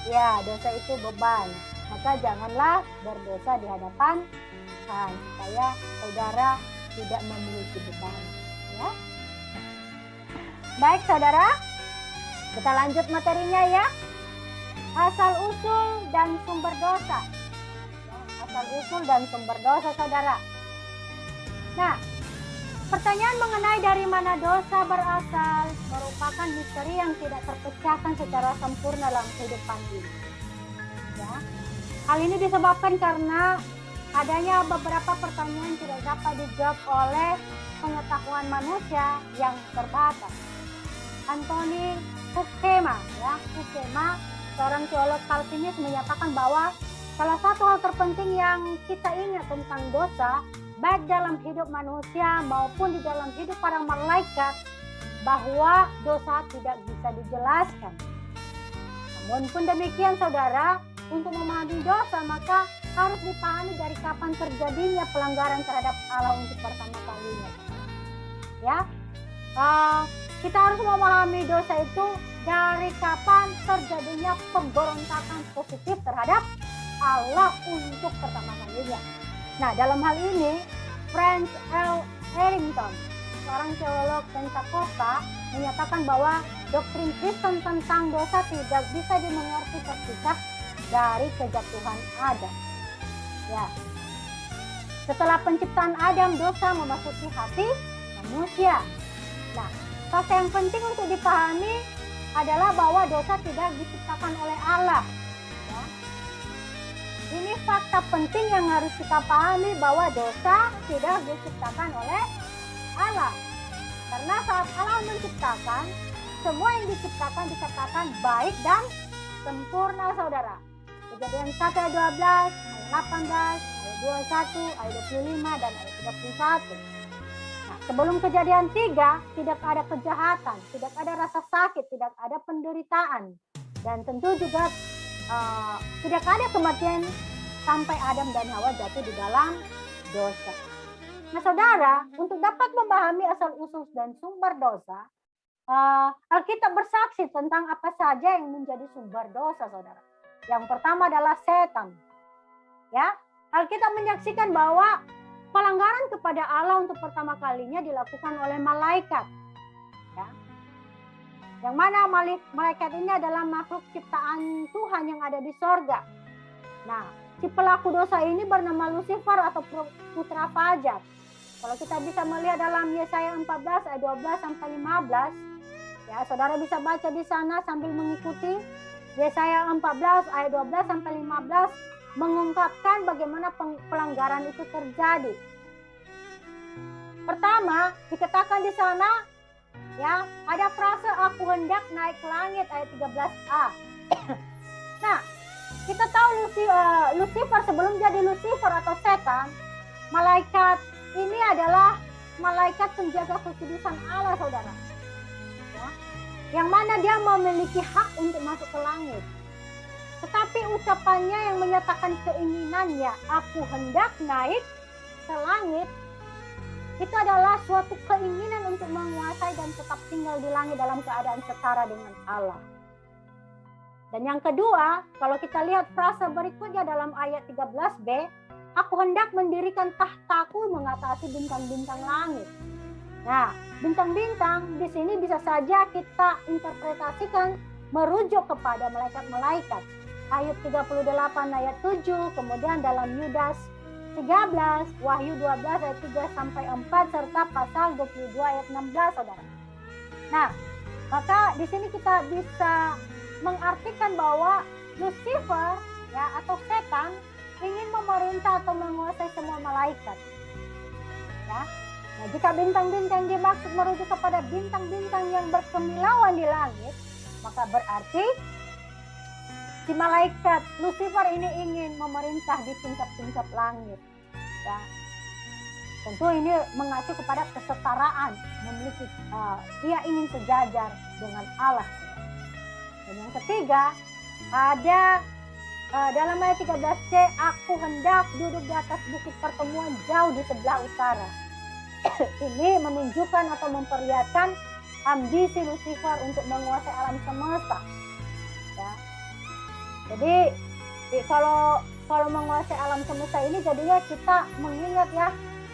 Ya, dosa itu beban. Maka janganlah berdosa di hadapan Tuhan, supaya saudara tidak memiliki beban. Ya. Baik saudara, kita lanjut materinya ya. Asal usul dan sumber dosa. Asal usul dan sumber dosa saudara. Nah, pertanyaan mengenai dari mana dosa berasal merupakan misteri yang tidak terpecahkan secara sempurna dalam kehidupan ini. Ya. Hal ini disebabkan karena adanya beberapa pertanyaan tidak dapat dijawab oleh pengetahuan manusia yang terbatas. Anthony Huckema, seorang teolog Calvinis, menyatakan bahwa salah satu hal terpenting yang kita ingat tentang dosa, baik dalam hidup manusia maupun di dalam hidup para malaikat, bahwa dosa tidak bisa dijelaskan. Namun pun demikian saudara, untuk memahami dosa maka harus dipahami dari kapan terjadinya pelanggaran terhadap Allah untuk pertama kalinya. Ya, kita harus memahami dosa itu dari kapan terjadinya pemberontakan positif terhadap Allah untuk pertama kalinya. Nah, dalam hal ini, Frank L. Harrington, seorang teolog Pentakosta, menyatakan bahwa doktrin Kristen tentang dosa tidak bisa dimengerti terpisah dari kejatuhan Adam. Ya. Setelah penciptaan Adam, dosa memasuki hati manusia. Nah, fakta yang penting untuk dipahami adalah bahwa dosa tidak diciptakan oleh Allah. Ya. Ini fakta penting yang harus kita pahami, bahwa dosa tidak diciptakan oleh Allah. Karena saat Allah menciptakan, semua yang diciptakan dikatakan baik dan sempurna saudara. Kejadian 1 ayat 12, ayat 18, ayat 21, ayat 25, dan ayat 31. Nah, sebelum kejadian 3, tidak ada kejahatan, tidak ada rasa sakit, tidak ada penderitaan. Dan tentu juga tidak ada kematian sampai Adam dan Hawa jatuh di dalam dosa. Nah saudara, untuk dapat memahami asal-usul dan sumber dosa, Alkitab bersaksi tentang apa saja yang menjadi sumber dosa saudara. Yang pertama adalah setan. Ya, Alkitab menyaksikan bahwa pelanggaran kepada Allah untuk pertama kalinya dilakukan oleh malaikat. Ya. Yang mana malaikat ini adalah makhluk ciptaan Tuhan yang ada di sorga. Nah, si pelaku dosa ini bernama Lucifer atau putra fajar. Kalau kita bisa melihat dalam Yesaya 14 ayat 12 sampai 15, ya saudara bisa baca di sana sambil mengikuti. Yesaya 14 ayat 12 sampai 15 mengungkapkan bagaimana pelanggaran itu terjadi. Pertama, dikatakan di sana, ya, ada frase aku hendak naik ke langit ayat 13a. Nah, kita tahu Lucifer sebelum jadi Lucifer atau setan, malaikat ini adalah malaikat penjaga kekudusan Allah, saudara. Ya. Yang mana dia memiliki hak untuk masuk ke langit. Tetapi ucapannya yang menyatakan keinginannya, aku hendak naik ke langit, itu adalah suatu keinginan untuk menguasai dan tetap tinggal di langit dalam keadaan setara dengan Allah. Dan yang kedua, kalau kita lihat frase berikutnya dalam ayat 13b, aku hendak mendirikan tahtaku mengatasi bintang-bintang langit. Nah, bintang-bintang di sini bisa saja kita interpretasikan merujuk kepada malaikat-malaikat. Ayub 38 ayat 7, kemudian dalam Yudas 13, Wahyu 12 ayat 3 sampai 4 serta pasal 22 ayat 16, Saudara. Nah, maka di sini kita bisa mengartikan bahwa Lucifer ya atau setan ingin memerintah atau menguasai semua malaikat. Ya. Nah, jika bintang-bintang dimaksud merujuk kepada bintang-bintang yang berkemilauan di langit, maka berarti si malaikat Lucifer ini ingin memerintah di tingkap-tingkap langit. Ya. Tentu ini mengacu kepada kesetaraan, memiliki dia ingin sejajar dengan Allah. Dan yang ketiga, ada dalam ayat 13c, aku hendak duduk di atas bukit pertemuan jauh di sebelah utara. Ini menunjukkan atau memperlihatkan ambisi Lucifer untuk menguasai alam semesta. Ya. Jadi kalau menguasai alam semesta ini jadinya kita mengingat ya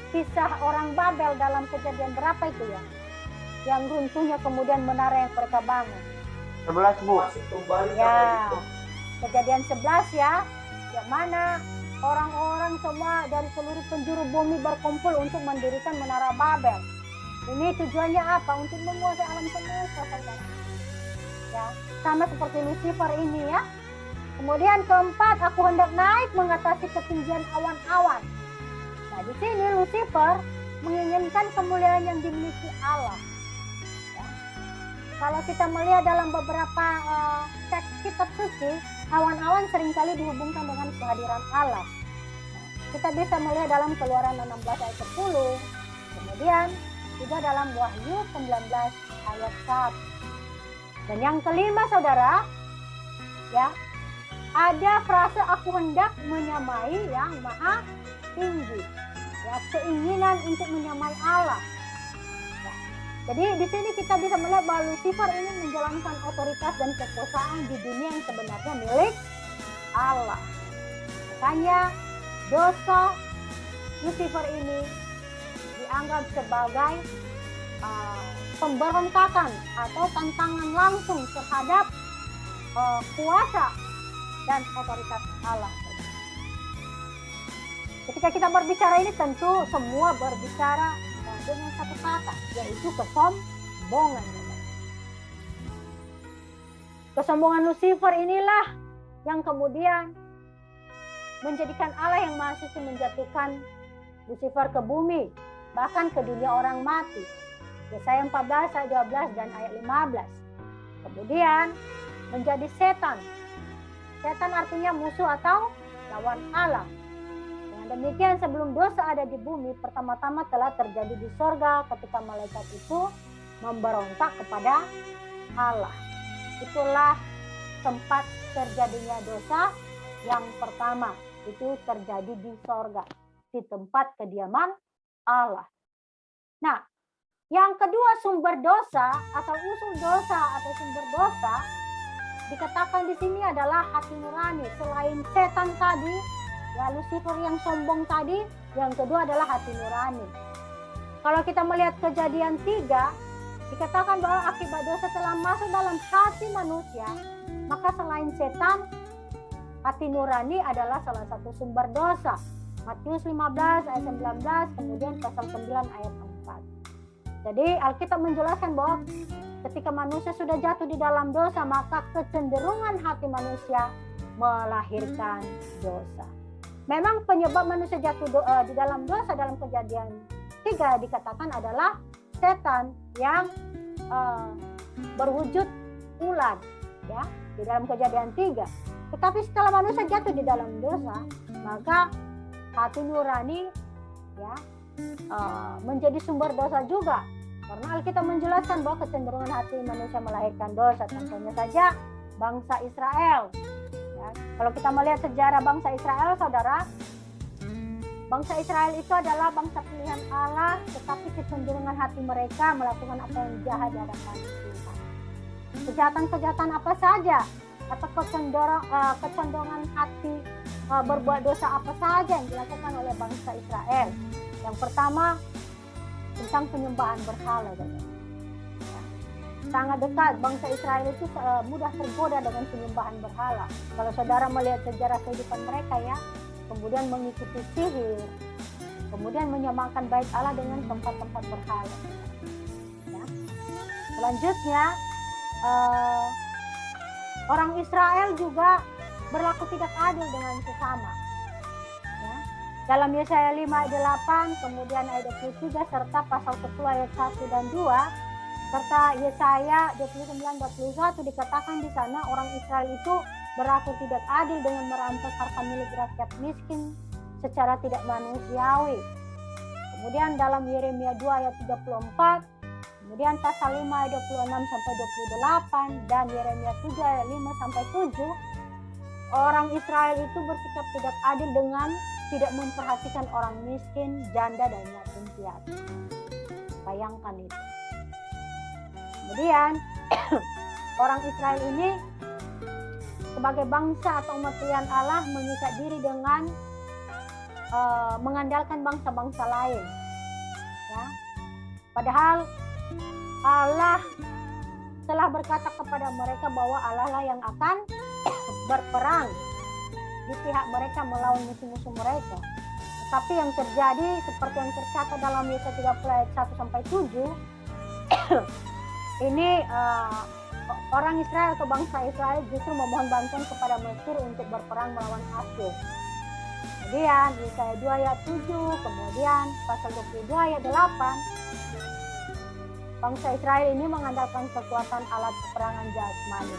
kisah orang Babel dalam Kejadian berapa itu ya? Yang runtuhnya kemudian menara yang mereka bangun. 11 Bu. Ya, Kejadian 11 ya, yang mana orang-orang semua dari seluruh penjuru bumi berkumpul untuk mendirikan menara Babel. Ini tujuannya apa? Untuk menguasai alam semesta, saudara. Ya, sama seperti Lucifer ini ya. Kemudian keempat, aku hendak naik mengatasi ketinggian awan-awan. Nah, di sini Lucifer menginginkan kemuliaan yang dimiliki Allah. Kalau kita melihat dalam beberapa teks kitab suci, awan-awan seringkali dihubungkan dengan kehadiran Allah. Nah, kita bisa melihat dalam Keluaran 16 ayat 10, kemudian juga dalam Wahyu 19 ayat 1. Dan yang kelima, saudara, ya, ada frase aku hendak menyamai yang maha tinggi. Ya, keinginan untuk menyamai Allah. Jadi di sini kita bisa melihat bahwa Lucifer ini menjalankan otoritas dan kekuasaan di dunia yang sebenarnya milik Allah. Makanya dosa Lucifer ini dianggap sebagai pemberontakan atau tantangan langsung terhadap kuasa dan otoritas Allah. Ketika kita berbicara ini tentu semua berbicara dengan satu kata, yaitu kesombongan. Kesombongan Lucifer inilah yang kemudian menjadikan Allah yang Maha Suci menjatuhkan Lucifer ke bumi, bahkan ke dunia orang mati. Yesaya 14 ayat 12 dan ayat 15. Kemudian menjadi setan. Setan artinya musuh atau lawan Allah. Demikian sebelum dosa ada di bumi, pertama-tama telah terjadi di sorga ketika malaikat itu memberontak kepada Allah. Itulah tempat terjadinya dosa yang pertama, itu terjadi di sorga, di tempat kediaman Allah. Nah, yang kedua sumber dosa atau usul dosa atau sumber dosa dikatakan di sini adalah hati nurani. Selain setan tadi, ya Lucifer yang sombong tadi, yang kedua adalah hati nurani. Kalau kita melihat Kejadian 3, dikatakan bahwa akibat dosa telah masuk dalam hati manusia, maka selain setan, hati nurani adalah salah satu sumber dosa. Matius 15 ayat 19, kemudian pasal 9 ayat 4. Jadi Alkitab menjelaskan bahwa ketika manusia sudah jatuh di dalam dosa, maka kecenderungan hati manusia melahirkan dosa. Memang penyebab manusia jatuh di dalam dosa dalam Kejadian 3 dikatakan adalah setan yang berwujud ular, ya, di dalam Kejadian 3. Tetapi setelah manusia jatuh di dalam dosa, maka hati nurani ya menjadi sumber dosa juga. Karena Alkitab menjelaskan bahwa kecenderungan hati manusia melahirkan dosa. Contohnya saja bangsa Israel. Ya, kalau kita melihat sejarah bangsa Israel, saudara, bangsa Israel itu adalah bangsa pilihan Allah, tetapi kecenderungan hati mereka melakukan apa yang jahat di hadapan Tuhan. Kejahatan-kejahatan apa saja atau kecondongan hati berbuat dosa apa saja yang dilakukan oleh bangsa Israel. Yang pertama tentang penyembahan berhala. Sangat dekat bangsa Israel itu mudah tergoda dengan penyembahan berhala. Kalau saudara melihat sejarah kehidupan mereka ya, kemudian mengikuti sihir, kemudian menyamakan bait Allah dengan tempat-tempat berhala. Ya. Selanjutnya orang Israel juga berlaku tidak adil dengan sesama. Ya. Dalam Yesaya 5 ayat 8, kemudian ayat 23 serta pasal 10 ayat 1 dan 2 serta Yesaya 29-21 dikatakan di sana orang Israel itu berlaku tidak adil dengan merampas harta milik rakyat miskin secara tidak manusiawi. Kemudian dalam Yeremia 2 ayat 34, kemudian pasal 5 ayat 26 sampai 28 dan Yeremia 7 ayat 5 sampai 7, orang Israel itu bersikap tidak adil dengan tidak memperhatikan orang miskin, janda dan yatim piatu. Bayangkan itu. Kemudian orang Israel ini sebagai bangsa atau umat pilihan Allah mengikat diri dengan mengandalkan bangsa-bangsa lain. Ya. Padahal Allah telah berkata kepada mereka bahwa Allah lah yang akan berperang di pihak mereka melawan musuh-musuh mereka. Tetapi yang terjadi seperti yang tercatat dalam Yesaya 30 ayat 1 sampai 7 ini orang Israel atau bangsa Israel justru memohon bantuan kepada Mesir untuk berperang melawan Asyur. Kemudian Yesaya 2 ayat 7, kemudian pasal 22 ayat 8, bangsa Israel ini mengandalkan kekuatan alat peperangan jasmani.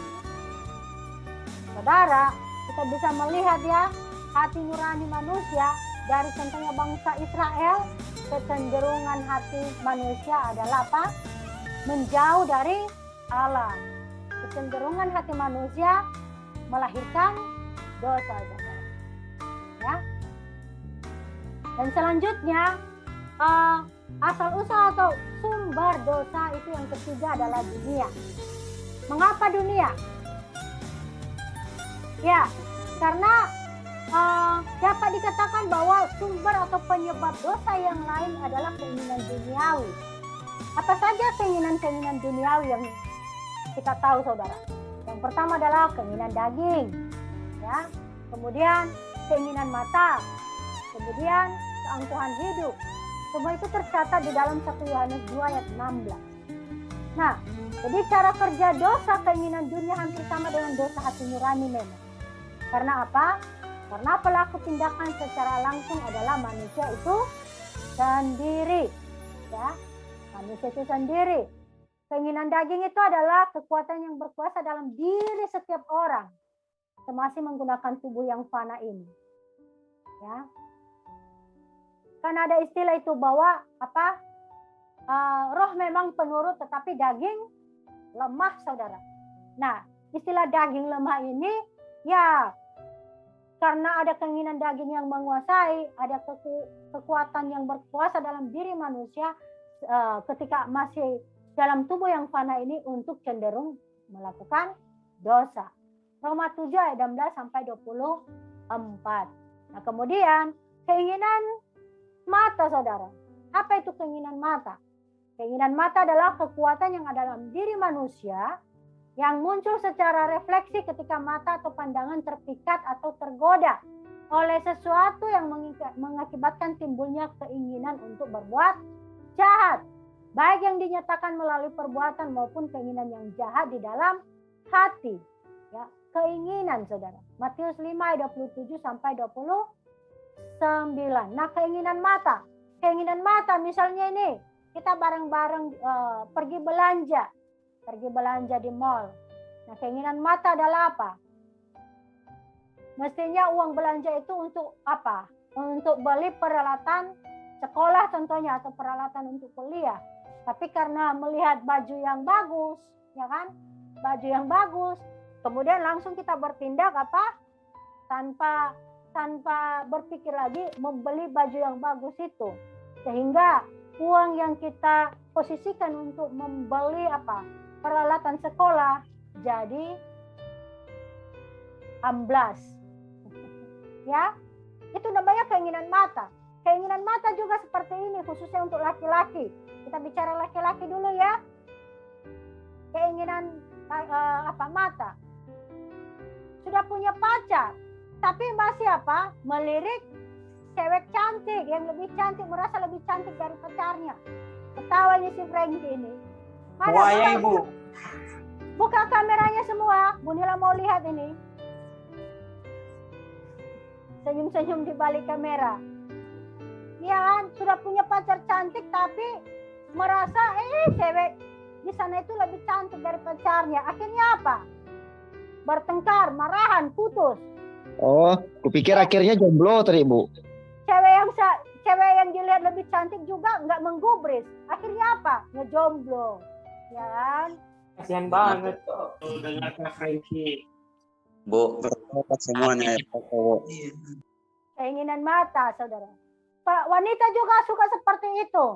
Saudara, kita bisa melihat ya hati nurani manusia dari contohnya bangsa Israel. Kecenderungan hati manusia adalah apa? Menjauh dari Allah. Kecenderungan hati manusia melahirkan dosa. Ya. Dan selanjutnya asal usul atau sumber dosa itu yang ketiga adalah dunia. Mengapa dunia? Ya, karena dapat dikatakan bahwa sumber atau penyebab dosa yang lain adalah keinginan duniawi. Apa saja keinginan-keinginan duniawi yang kita tahu, saudara? Yang pertama adalah keinginan daging, ya. Kemudian keinginan mata, kemudian keangkuhan hidup. Semua itu tercatat di dalam 1 Yohanes 2 ayat 16. Nah, jadi cara kerja dosa keinginan dunia hampir sama dengan dosa hati nurani memang. Karena apa? Karena pelaku tindakan secara langsung adalah manusia itu sendiri, ya. Manusia itu sendiri. Keinginan daging itu adalah kekuatan yang berkuasa dalam diri setiap orang, termasuk menggunakan tubuh yang fana ini. Ya. Kan ada istilah itu bahwa apa? Roh memang penurut, tetapi daging lemah, saudara. Nah, istilah daging lemah ini ya karena ada keinginan daging yang menguasai, ada kekuatan yang berkuasa dalam diri manusia ketika masih dalam tubuh yang fana ini untuk cenderung melakukan dosa. Roma 7 ayat 16 sampai 24. Nah, kemudian keinginan mata, saudara. Apa itu keinginan mata? Keinginan mata adalah kekuatan yang ada dalam diri manusia yang muncul secara refleksi ketika mata atau pandangan terpikat atau tergoda oleh sesuatu yang mengakibatkan timbulnya keinginan untuk berbuat jahat, baik yang dinyatakan melalui perbuatan maupun keinginan yang jahat di dalam hati. Ya, keinginan, saudara. Matius 5 ayat 27 sampai 29. Nah, keinginan mata misalnya ini kita bareng-bareng pergi belanja di mall. Nah, keinginan mata adalah apa? Mestinya uang belanja itu untuk apa? Untuk beli peralatan sekolah contohnya atau peralatan untuk kuliah. Tapi karena melihat baju yang bagus, ya kan? Baju yang bagus, kemudian langsung kita bertindak apa? Tanpa berpikir lagi membeli baju yang bagus itu. Sehingga uang yang kita posisikan untuk membeli apa? Peralatan sekolah jadi amblas. Ya, itu namanya keinginan mata. Keinginan mata juga seperti ini, khususnya untuk laki-laki. Kita bicara laki-laki dulu ya. Keinginan mata. Sudah punya pacar, tapi masih melirik cewek cantik, yang lebih cantik, merasa lebih cantik dari pacarnya. Ketawanya si Frankie ini. Buaya ibu. Buka kameranya semua, Bu Nila mau lihat ini. Senyum-senyum di balik kamera. Iya kan, sudah punya pacar cantik tapi merasa cewek di sana itu lebih cantik dari pacarnya. Akhirnya apa? Bertengkar, marahan, putus. Oh, kupikir akhirnya jomblo tadi, Bu. Cewek yang dilihat lebih cantik juga nggak menggubris. Akhirnya apa? Ngejomblo. Ya kan? Kasihan banget kok dengar Kak Frankie. Bu, Bertobat semuanya ya Pak cowok. Keinginan mata, saudara. Pak, wanita juga suka seperti itu.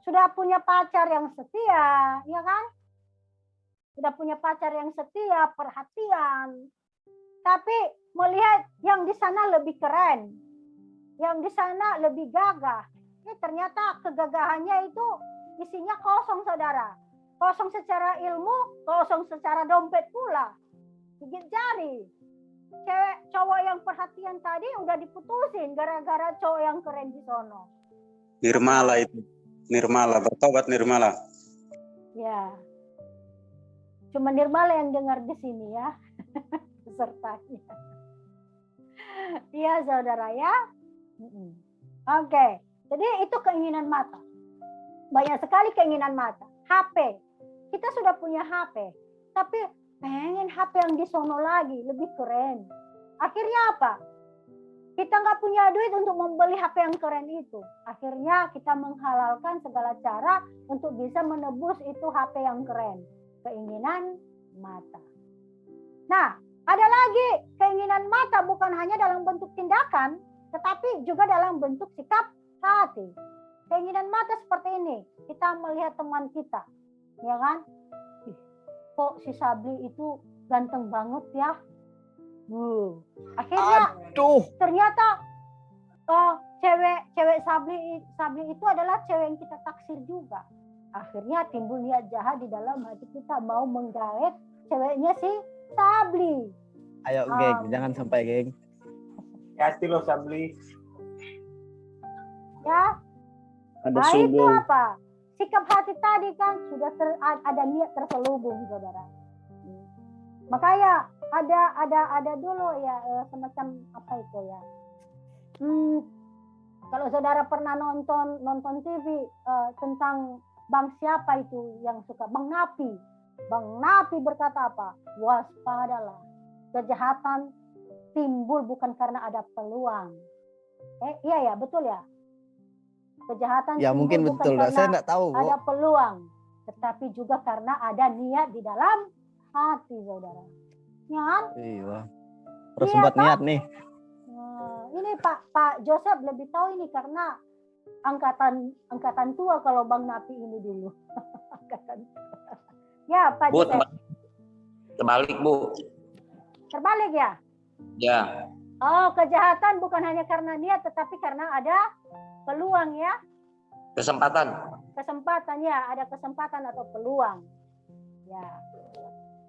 Sudah punya pacar yang setia, ya kan? Sudah punya pacar yang setia, perhatian. Tapi melihat yang di sana lebih keren. Yang di sana lebih gagah. Ternyata kegagahannya itu isinya kosong, saudara. Kosong secara ilmu, kosong secara dompet pula. Gigit jari. Cowok yang perhatian tadi udah diputusin gara-gara cowok yang keren di sono. Nirmala itu. Nirmala, bertobat Nirmala. Ya. Cuma Nirmala yang dengar di sini ya. Pesertanya. Iya saudara ya. Oke. Jadi itu keinginan mata. Banyak sekali keinginan mata. HP. Kita sudah punya HP. Tapi pengen HP yang di sono lagi. Lebih keren. Akhirnya apa? Kita nggak punya duit untuk membeli HP yang keren itu. Akhirnya kita menghalalkan segala cara untuk bisa menebus itu HP yang keren. Keinginan mata. Nah, ada lagi keinginan mata bukan hanya dalam bentuk tindakan, tetapi juga dalam bentuk sikap hati. Keinginan mata seperti ini. Kita melihat teman kita. Ya kan? Kok si Sabli itu ganteng banget ya? Akhirnya ternyata cewek Sabli itu adalah cewek yang kita taksir juga. Akhirnya timbul niat jahat di dalam hati kita mau menggait ceweknya si Sabli. Ayo geng, jangan sampai geng. Hati lo Sabli. Ya. Ada Nah itu subuh. apa? Sikap hati tadi kan sudah ada niat terselubung, saudara. Makanya ada dulu ya semacam apa itu ya. Kalau saudara pernah nonton TV tentang Bang siapa itu yang suka Bang Napi. Bang Napi berkata apa? Waspadalah. Kejahatan timbul bukan karena ada peluang. Iya ya, betul ya. Kejahatan Ya mungkin bukan betul, karena saya enggak tahu, Bu. ada peluang, tetapi juga karena ada niat di dalam hati, saudara. Ya kan? Iya. Terus buat niat nih. Ini Pak Joseph lebih tahu ini karena angkatan tua kalau Bang Napi ini dulu. Angkatan tua. Ya Pak Bu, Joseph. terbalik Bu. Terbalik ya? Ya, Oh, kejahatan bukan hanya karena niat, tetapi karena ada peluang ya. kesempatan. Kesempatan ya, ada kesempatan atau peluang. Ya.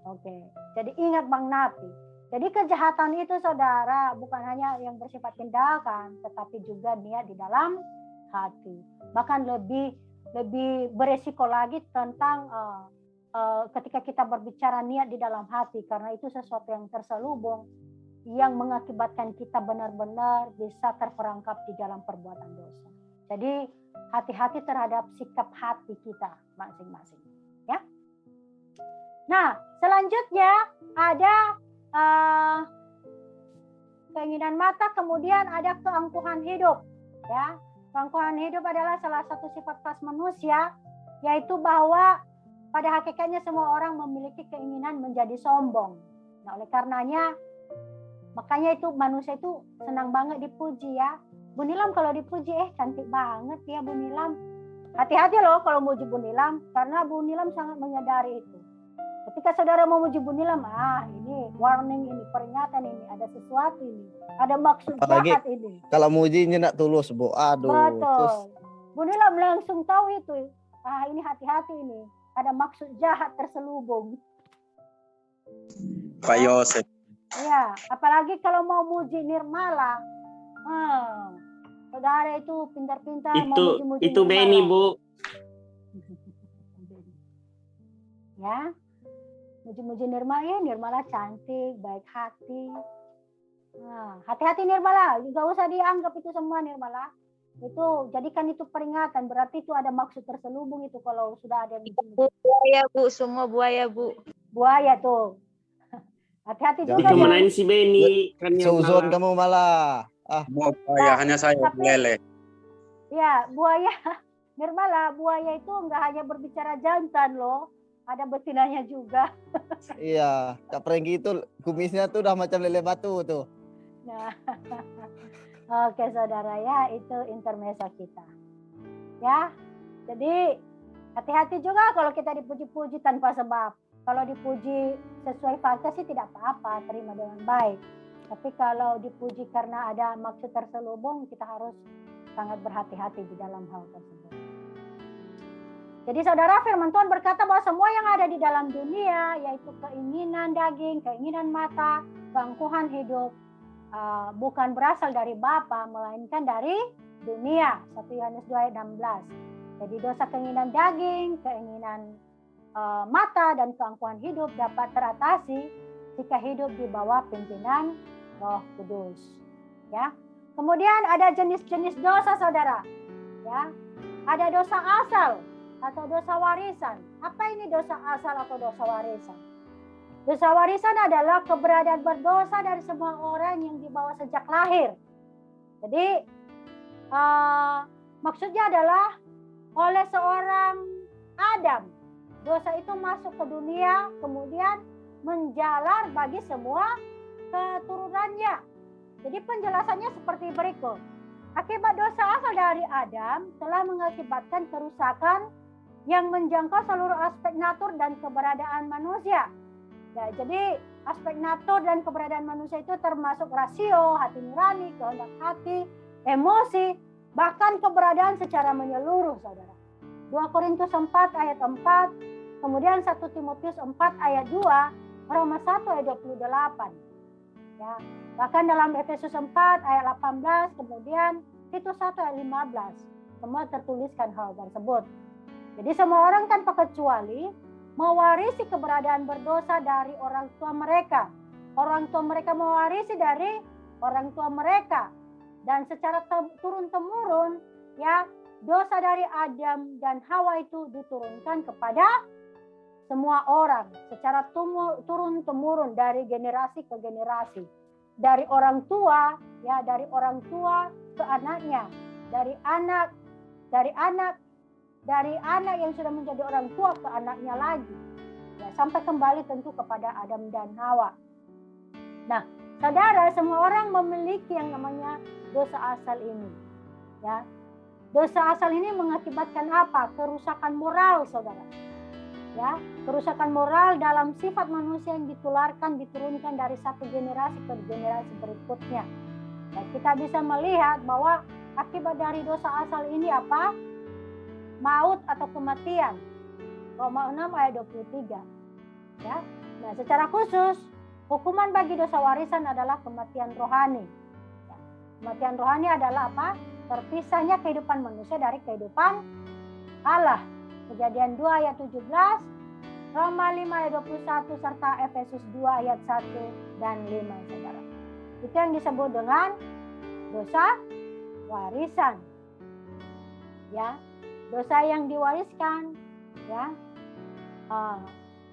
Oke. Jadi ingat Bang Napi. Jadi kejahatan itu saudara bukan hanya yang bersifat tindakan, tetapi juga niat di dalam hati. Bahkan lebih beresiko lagi tentang ketika kita berbicara niat di dalam hati, karena itu sesuatu yang terselubung yang mengakibatkan kita benar-benar bisa terperangkap di dalam perbuatan dosa. Jadi hati-hati terhadap sikap hati kita masing-masing. Ya. Nah, selanjutnya ada keinginan mata, kemudian ada keangkuhan hidup. Ya, keangkuhan hidup adalah salah satu sifat khas manusia, yaitu bahwa pada hakikatnya semua orang memiliki keinginan menjadi sombong. Nah, oleh karenanya makanya itu manusia itu senang banget dipuji ya. Bu Nilam kalau dipuji, cantik banget ya Bu Nilam. Hati-hati loh kalau muji Bu Nilam, karena Bu Nilam sangat menyadari itu. Ketika saudara memuji Bunilam, ini warning, ini peringatan, ini ada sesuatu, ini ada maksud Apalagi jahat ini. kalau mujinya nak tulus, Bu. Aduh. Terus Betul. Bunilam langsung tahu itu. Ini hati-hati ini. Ada maksud jahat terselubung. Pak Yosef. Ya, apalagi kalau mau muji Nirmala. Saudara itu pintar-pintar mau muji-muji Itu Nirmala. Beni, Bu. Ya, muji-muji Nirmala, Nirmala cantik, baik hati. Hati-hati Nirmala, juga usah dianggap itu semua Nirmala. Itu jadikan itu peringatan, berarti itu ada maksud terselubung itu kalau sudah ada buaya, Bu, semua buaya, Bu. Buaya tuh. Hati-hati juga. Itu menain si Beni. Kan yang seuzon malah. kamu malah. Semua buaya, hanya saya lele. Ya, buaya Nirmala, buaya itu enggak hanya berbicara jantan loh, ada betinanya juga. Iya, Kak Prengki itu kumisnya tuh udah macam lele batu tuh. Nah, oke saudara ya, itu intermezzo kita. Ya, jadi hati-hati juga kalau kita dipuji-puji tanpa sebab. Kalau dipuji sesuai fakta sih tidak apa-apa, terima dengan baik. Tapi kalau dipuji karena ada maksud terselubung, kita harus sangat berhati-hati di dalam hal tersebut. Jadi saudara, firman Tuhan berkata bahwa semua yang ada di dalam dunia, yaitu keinginan daging, keinginan mata, keangkuhan hidup, bukan berasal dari Bapa, melainkan dari dunia. 1 Yohanes 2 ayat 16. Jadi dosa keinginan daging, keinginan mata, dan keangkuhan hidup dapat teratasi jika hidup di bawah pimpinan Roh Kudus. Ya. Kemudian ada jenis-jenis dosa saudara. Ya. Ada dosa asal atau dosa warisan. Apa ini dosa asal atau dosa warisan? Dosa warisan adalah keberadaan berdosa dari semua orang yang dibawa sejak lahir. Jadi maksudnya adalah oleh seorang Adam, dosa itu masuk ke dunia, kemudian menjalar bagi semua keturunannya. Jadi penjelasannya seperti berikut. Akibat dosa asal dari Adam telah mengakibatkan kerusakan yang menjangkau seluruh aspek natur dan keberadaan manusia. Ya, jadi aspek natur dan keberadaan manusia itu termasuk rasio, hati nurani, kehendak hati, emosi, bahkan keberadaan secara menyeluruh, saudara. 2 Korintus 4 ayat 4, kemudian 1 Timotius 4 ayat 2, Roma 1 ayat 28. Ya, bahkan dalam Efesus 4 ayat 18, kemudian Titus 1 ayat 15, semua tertuliskan hal tersebut. Jadi semua orang tanpa kecuali mewarisi keberadaan berdosa dari orang tua mereka. Orang tua mereka mewarisi dari orang tua mereka. Dan secara turun-temurun, ya, dosa dari Adam dan Hawa itu diturunkan kepada semua orang. Secara turun-temurun dari generasi ke generasi. Dari orang tua, ya, dari orang tua ke anaknya. Dari anak yang sudah menjadi orang tua ke anaknya lagi, ya, sampai kembali tentu kepada Adam dan Hawa. Nah, saudara, semua orang memiliki yang namanya dosa asal ini. Ya, dosa asal ini mengakibatkan apa? Kerusakan moral, saudara. Ya, kerusakan moral dalam sifat manusia yang diturunkan dari satu generasi ke generasi berikutnya. Ya, kita bisa melihat bahwa akibat dari dosa asal ini apa? Maut atau kematian. Roma 6 ayat 23. Ya. Nah, secara khusus hukuman bagi dosa warisan adalah kematian rohani. Ya. Kematian rohani adalah apa? Terpisahnya kehidupan manusia dari kehidupan Allah. Kejadian 2 ayat 17, Roma 5 ayat 21 serta Efesus 2 ayat 1 dan 5, saudara. Itu yang disebut dengan dosa warisan. Ya. Dosa yang diwariskan, ya,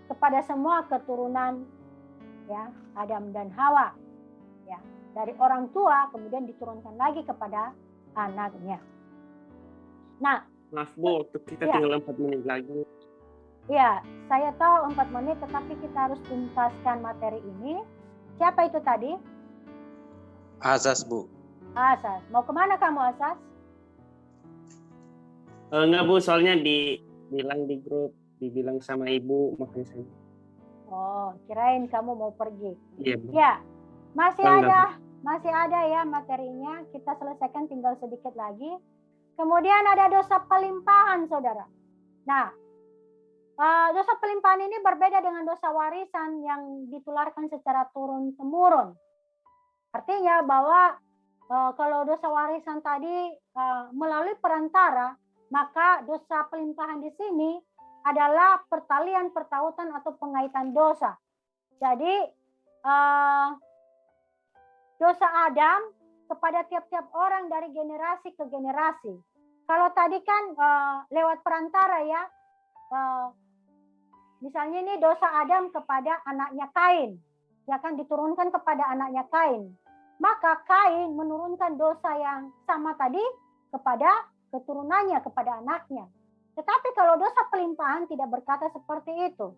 kepada semua keturunan, ya, Adam dan Hawa, ya, dari orang tua kemudian diturunkan lagi kepada anaknya. Nah, Maaf Bu, kita ya, tinggal 4 menit lagi. Ya, saya tahu 4 menit, tetapi kita harus tuntaskan materi ini. Siapa itu tadi? Asas, Bu. Asas. Mau kemana kamu, Asas? Enggak Bu, soalnya dibilang di grup, dibilang sama ibu, makanya saya. Oh, kirain kamu mau pergi. Iya, Bu. Ya, masih Enggak, ada ya materinya. Kita selesaikan tinggal sedikit lagi. Kemudian ada dosa pelimpahan, saudara. Nah, dosa pelimpahan ini berbeda dengan dosa warisan yang ditularkan secara turun-temurun. Artinya bahwa kalau dosa warisan tadi melalui perantara, maka dosa pelimpahan di sini adalah pertalian, pertautan atau pengaitan dosa. Jadi dosa Adam kepada tiap-tiap orang dari generasi ke generasi. Kalau tadi kan lewat perantara ya, misalnya ini dosa Adam kepada anaknya Kain, ya kan diturunkan kepada anaknya Kain. Maka Kain menurunkan dosa yang sama tadi kepada keturunannya, kepada anaknya. Tetapi kalau dosa pelimpahan tidak berkata seperti itu.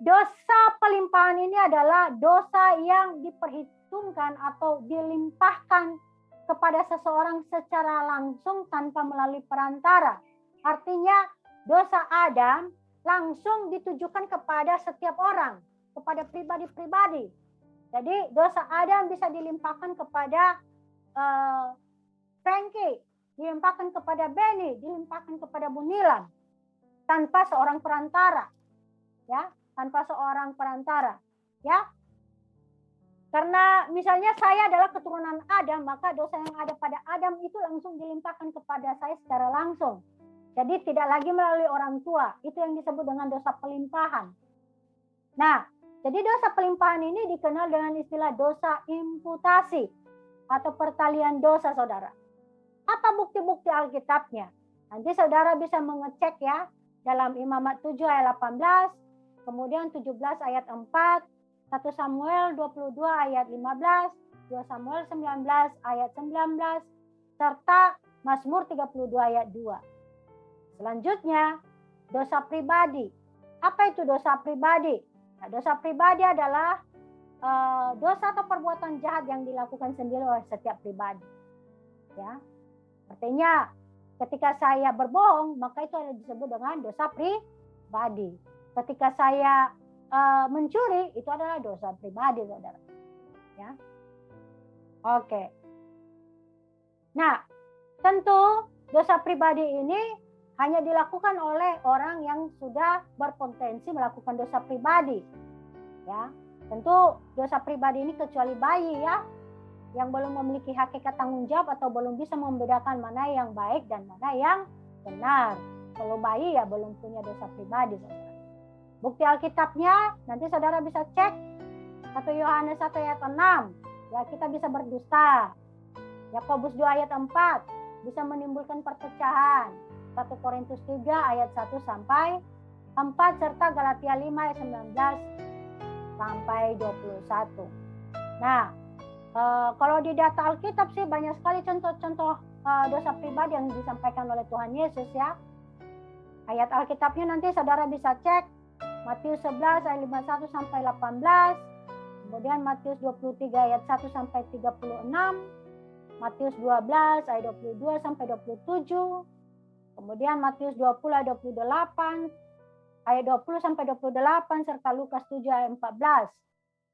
Dosa pelimpahan ini adalah dosa yang diperhitungkan atau dilimpahkan kepada seseorang secara langsung tanpa melalui perantara. Artinya dosa Adam langsung ditujukan kepada setiap orang, kepada pribadi-pribadi. Jadi dosa Adam bisa dilimpahkan kepada Frankie, dilimpahkan kepada Benny, dilimpahkan kepada Bunilan tanpa seorang perantara, ya, tanpa seorang perantara, ya. Karena misalnya saya adalah keturunan Adam, maka dosa yang ada pada Adam itu langsung dilimpahkan kepada saya secara langsung. Jadi tidak lagi melalui orang tua, itu yang disebut dengan dosa pelimpahan. Nah, jadi dosa pelimpahan ini dikenal dengan istilah dosa imputasi atau pertalian dosa, saudara. Apa bukti-bukti Alkitabnya? Nanti saudara bisa mengecek ya dalam Imamat 7 ayat 18, kemudian 17 ayat 4, 1 Samuel 22 ayat 15, 2 Samuel 19 ayat 19, serta Mazmur 32 ayat 2. Selanjutnya, dosa pribadi. Apa itu dosa pribadi? Nah, dosa pribadi adalah dosa atau perbuatan jahat yang dilakukan sendiri oleh setiap pribadi. Ya. Artinya ketika saya berbohong, maka itu disebut dengan dosa pribadi. Ketika saya mencuri, itu adalah dosa pribadi, saudara. Ya, oke. Nah, tentu dosa pribadi ini hanya dilakukan oleh orang yang sudah berpotensi melakukan dosa pribadi. Ya, tentu dosa pribadi ini kecuali bayi ya, yang belum memiliki hakikat tanggung jawab atau belum bisa membedakan mana yang baik dan mana yang benar. Kalau bayi ya belum punya dosa pribadi, saudara. Bukti Alkitabnya nanti saudara bisa cek 1 Yohanes 1 ayat 6. Ya, kita bisa berdusta. Yakobus 2 ayat 4 bisa menimbulkan perpecahan. 1 Korintus 3 ayat 1 sampai 4 serta Galatia 5 ayat 19 sampai 21. Nah, kalau di data Alkitab sih banyak sekali contoh-contoh dosa pribadi yang disampaikan oleh Tuhan Yesus ya. Ayat Alkitabnya nanti saudara bisa cek Matius 11 ayat 51 sampai 18, kemudian Matius 23 ayat 1 sampai 36, Matius 12 ayat 22 sampai 27, kemudian Matius 20 ayat 28, ayat 20 sampai 28 serta Lukas 7 ayat 14.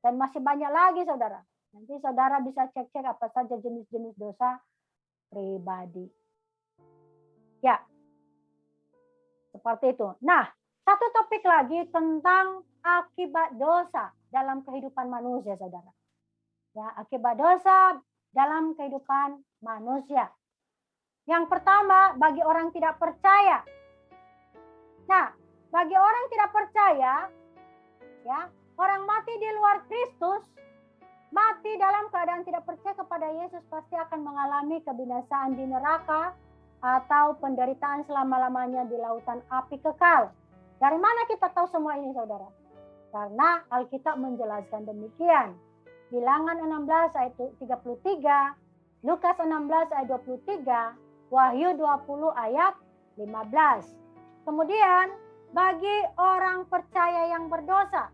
Dan masih banyak lagi, saudara. Nanti saudara bisa cek-cek apa saja jenis-jenis dosa pribadi. Ya, seperti itu. Nah, satu topik lagi tentang akibat dosa dalam kehidupan manusia, saudara. Ya, akibat dosa dalam kehidupan manusia. Yang pertama, bagi orang tidak percaya. Nah, bagi orang tidak percaya, ya, orang mati di luar Kristus, mati dalam keadaan tidak percaya kepada Yesus pasti akan mengalami kebinasaan di neraka atau penderitaan selama-lamanya di lautan api kekal. Dari mana kita tahu semua ini, saudara? Karena Alkitab menjelaskan demikian. Bilangan 16 ayat 33, Lukas 16 ayat 23, Wahyu 20 ayat 15. Kemudian bagi orang percaya yang berdosa,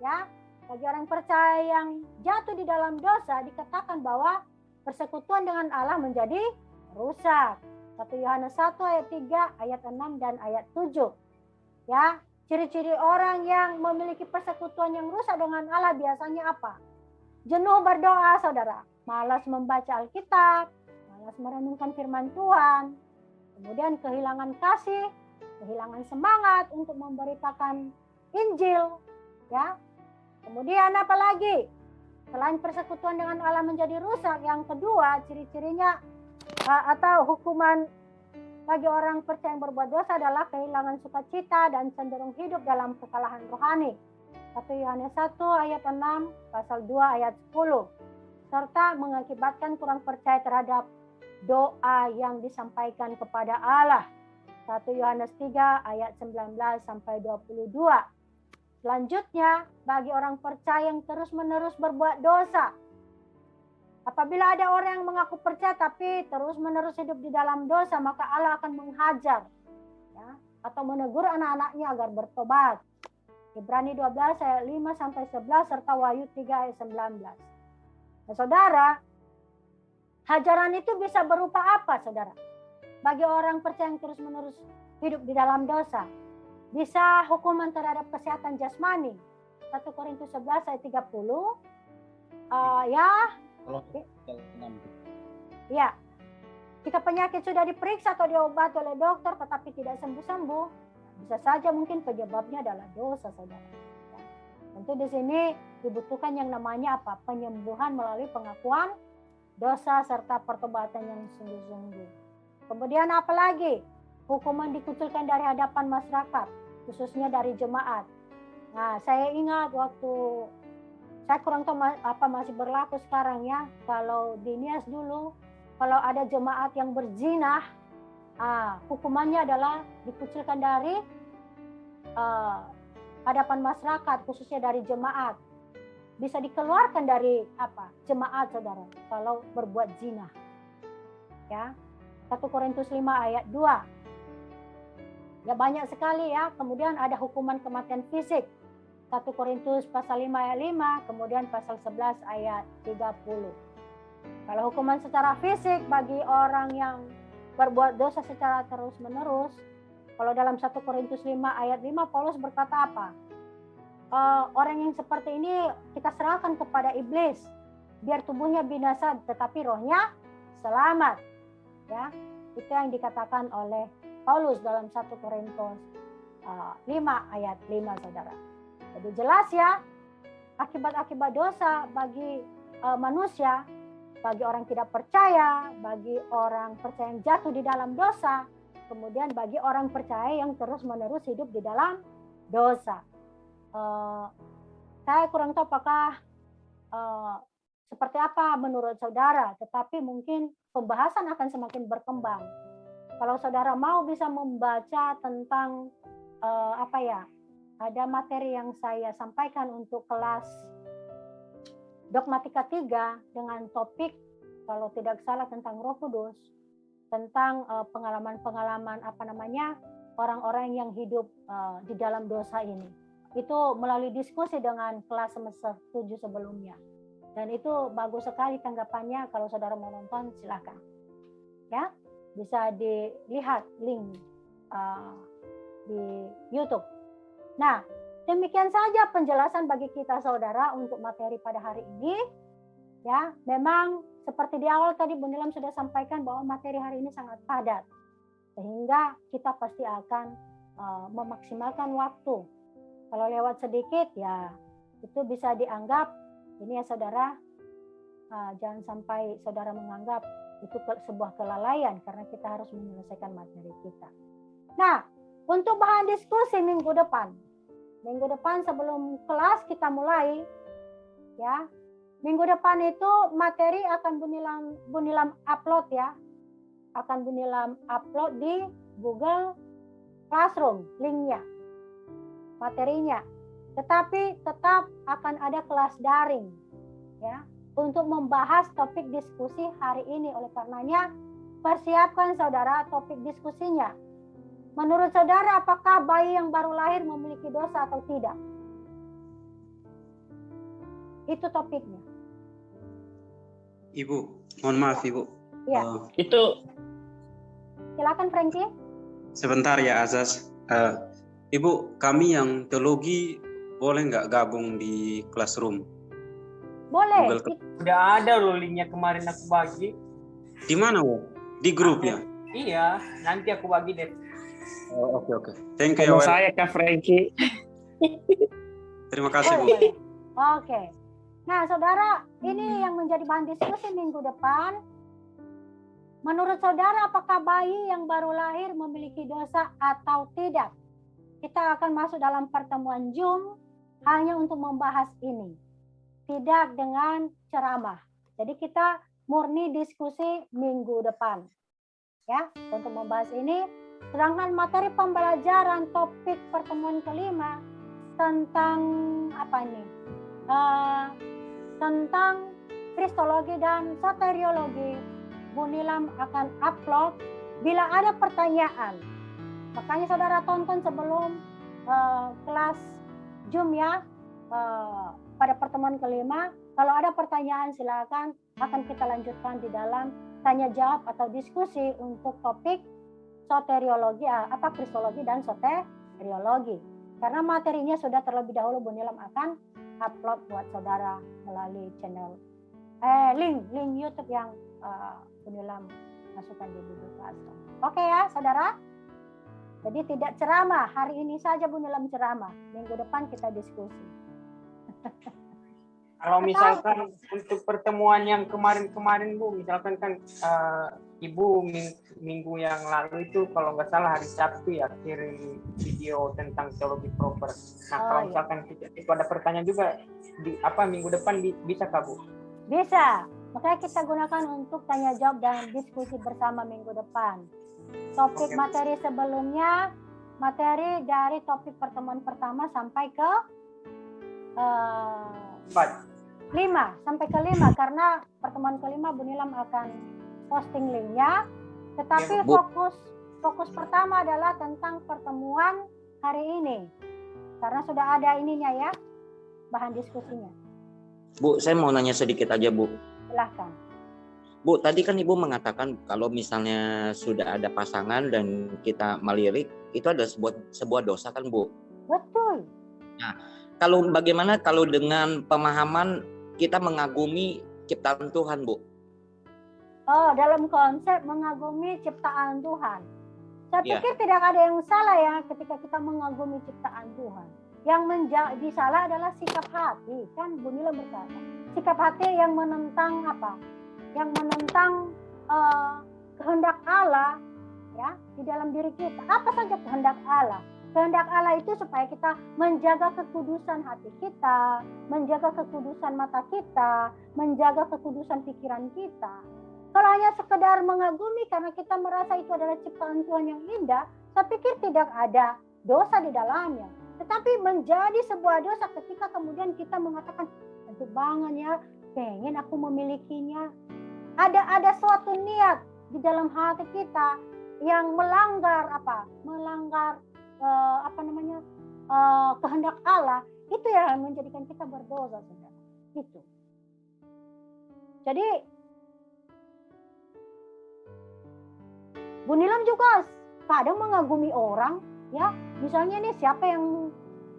ya, bagi orang percaya yang jatuh di dalam dosa dikatakan bahwa persekutuan dengan Allah menjadi rusak. 1 Yohanes 1 ayat 3, ayat 6 dan ayat 7. Ya, Ciri-ciri orang yang memiliki persekutuan yang rusak dengan Allah biasanya apa? Jenuh berdoa, saudara. Malas membaca Alkitab, malas merenungkan firman Tuhan. Kemudian kehilangan kasih, kehilangan semangat untuk memberitakan Injil. Ya. Kemudian apa lagi? Selain persekutuan dengan Allah menjadi rusak, yang kedua ciri-cirinya atau hukuman bagi orang percaya yang berbuat dosa adalah kehilangan sukacita dan cenderung hidup dalam kekalahan rohani. 1 Yohanes 1 ayat 6, pasal 2 ayat 10. Serta mengakibatkan kurang percaya terhadap doa yang disampaikan kepada Allah. 1 Yohanes 3 ayat 19 sampai 22. Selanjutnya, bagi orang percaya yang terus-menerus berbuat dosa. Apabila ada orang yang mengaku percaya tapi terus-menerus hidup di dalam dosa, maka Allah akan menghajar ya, atau menegur anak-anaknya agar bertobat. Ibrani 12 ayat 5 sampai 11 serta Wahyu 3 ayat 19. Nah, saudara, hajaran itu bisa berupa apa, saudara? Bagi orang percaya yang terus-menerus hidup di dalam dosa, bisa hukuman terhadap kesehatan jasmani. 1 Korintus 11 ayat 30. Ya, jika penyakit sudah diperiksa atau diobati oleh dokter tetapi tidak sembuh-sembuh, bisa saja mungkin penyebabnya adalah dosa, saudara. Ya. Tentu di sini dibutuhkan yang namanya apa? Penyembuhan melalui pengakuan dosa serta pertobatan yang sungguh-sungguh. Kemudian apa lagi? Hukuman dikucilkan dari hadapan masyarakat, khususnya dari jemaat. Nah, saya ingat waktu saya kurang tahu apa masih berlaku sekarang ya. Kalau di Nias dulu, kalau ada jemaat yang berzina, hukumannya adalah dikucilkan dari hadapan masyarakat, khususnya dari jemaat. Bisa dikeluarkan dari jemaat, saudara, kalau berbuat zina. Ya, 1 Korintus 5 ayat 2. Ya, banyak sekali ya. Kemudian ada hukuman kematian fisik. 1 Korintus pasal 5 ayat 5, kemudian pasal 11 ayat 30. Kalau hukuman secara fisik bagi orang yang berbuat dosa secara terus-menerus, kalau dalam 1 Korintus 5 ayat 5, Paulus berkata apa? Orang yang seperti ini kita serahkan kepada iblis, biar tubuhnya binasa tetapi rohnya selamat. Ya, itu yang dikatakan oleh Paulus dalam 1 Korintus 5 ayat 5, saudara. Jadi jelas ya, akibat-akibat dosa bagi manusia, bagi orang tidak percaya, bagi orang percaya yang jatuh di dalam dosa, kemudian bagi orang percaya yang terus-menerus hidup di dalam dosa. Saya kurang tahu apakah seperti apa menurut saudara, tetapi mungkin pembahasan akan semakin berkembang. Kalau saudara mau bisa membaca tentang ada materi yang saya sampaikan untuk kelas Dogmatika 3 dengan topik, kalau tidak salah, tentang Roh Kudus, tentang pengalaman-pengalaman orang-orang yang hidup di dalam dosa ini. Itu melalui diskusi dengan kelas semester 7 sebelumnya. Dan itu bagus sekali tanggapannya. Kalau saudara mau nonton, silakan. Ya, bisa dilihat link di YouTube. Nah, demikian saja penjelasan bagi kita, saudara, untuk materi pada hari ini. Ya, memang seperti di awal tadi Bu Nilam sudah sampaikan bahwa materi hari ini sangat padat, sehingga kita pasti akan memaksimalkan waktu. Kalau lewat sedikit, ya itu bisa dianggap ini ya, saudara. Jangan sampai saudara menganggap itu sebuah kelalaian, karena kita harus menyelesaikan materi kita. Nah, untuk bahan diskusi minggu depan sebelum kelas kita mulai, ya, minggu depan itu materi akan Bu Nilam upload ya, akan Bu Nilam upload di Google Classroom linknya, materinya. Tetapi tetap akan ada kelas daring, ya, untuk membahas topik diskusi hari ini. Oleh karenanya, persiapkan saudara topik diskusinya. Menurut saudara, apakah bayi yang baru lahir memiliki dosa atau tidak? Itu topiknya. Ibu, mohon maaf Ibu. Ya. Itu Silakan Frankie. Sebentar ya Azaz. Ibu, kami yang teologi boleh nggak gabung di classroom? Boleh. Google Udah ada loh linknya kemarin aku bagi. Di mana, Bu? Di grup ya? Iya, nanti aku bagi deh. Oh, oke. Thank you, Sama Wel. saya Kak Frankie. Terima kasih, Bu. Boleh. Oke. Nah, saudara, ini yang menjadi bahan diskusi minggu depan. Menurut saudara, apakah bayi yang baru lahir memiliki dosa atau tidak? Kita akan masuk dalam pertemuan Zoom hanya untuk membahas ini. Tidak dengan ceramah. Jadi kita murni diskusi minggu depan. Ya, untuk membahas ini. Sedangkan materi pembelajaran topik pertemuan kelima tentang apa ini? Tentang kristologi dan soteriologi. Bu Nilam akan upload bila ada pertanyaan. Makanya saudara tonton sebelum kelas Zoom ya, pada pertemuan kelima. Kalau ada pertanyaan silakan, akan kita lanjutkan di dalam tanya jawab atau diskusi untuk topik soteriologi, kristologi dan soteriologi. Karena materinya sudah terlebih dahulu Bu Nilam akan upload buat saudara melalui channel link YouTube yang Bu Nilam masukkan di Google Classroom. Oke ya saudara. Jadi tidak ceramah, hari ini saja Bu Nilam ceramah. Minggu depan kita diskusi. Kalau misalkan untuk pertemuan yang kemarin-kemarin Bu, misalkan kan Ibu minggu yang lalu itu kalau nggak salah hari Sabtu ya kirim video tentang teologi proper. Nah kalau misalkan itu ada pertanyaan juga di minggu depan bisa Kak Bu? Bisa. Makanya kita gunakan untuk tanya jawab dan diskusi bersama minggu depan. Topik materi sebelumnya, materi dari topik pertemuan pertama sampai ke 5 sampai ke 5 karena pertemuan kelima Bu Nilam akan posting linknya. Tetapi fokus pertama adalah tentang pertemuan hari ini karena sudah ada ininya ya bahan diskusinya. Bu, saya mau nanya sedikit aja Bu. Silahkan. Bu, tadi kan Ibu mengatakan kalau misalnya sudah ada pasangan dan kita melirik itu ada sebuah dosa kan Bu? Betul. Nah, bagaimana kalau dengan pemahaman kita mengagumi ciptaan Tuhan, Bu? Oh, dalam konsep mengagumi ciptaan Tuhan. Saya pikir tidak ada yang salah ya ketika kita mengagumi ciptaan Tuhan. Yang menjadi salah adalah sikap hati. Kan Bu Nilam berkata, sikap hati yang menentang apa? Yang menentang kehendak Allah ya di dalam diri kita. Apa saja kehendak Allah? Kehendak Allah itu supaya kita menjaga kekudusan hati kita, menjaga kekudusan mata kita, menjaga kekudusan pikiran kita. Kalau hanya sekedar mengagumi karena kita merasa itu adalah ciptaan Tuhan yang indah, saya pikir tidak ada dosa di dalamnya. Tetapi menjadi sebuah dosa ketika kemudian kita mengatakan, cantik banget ya, pengen aku memilikinya. Ada suatu niat di dalam hati kita yang melanggar kehendak Allah, itu yang menjadikan kita berdosa, saudara. Itu. Jadi Bu Nilam juga kadang mengagumi orang, ya. Misalnya nih siapa yang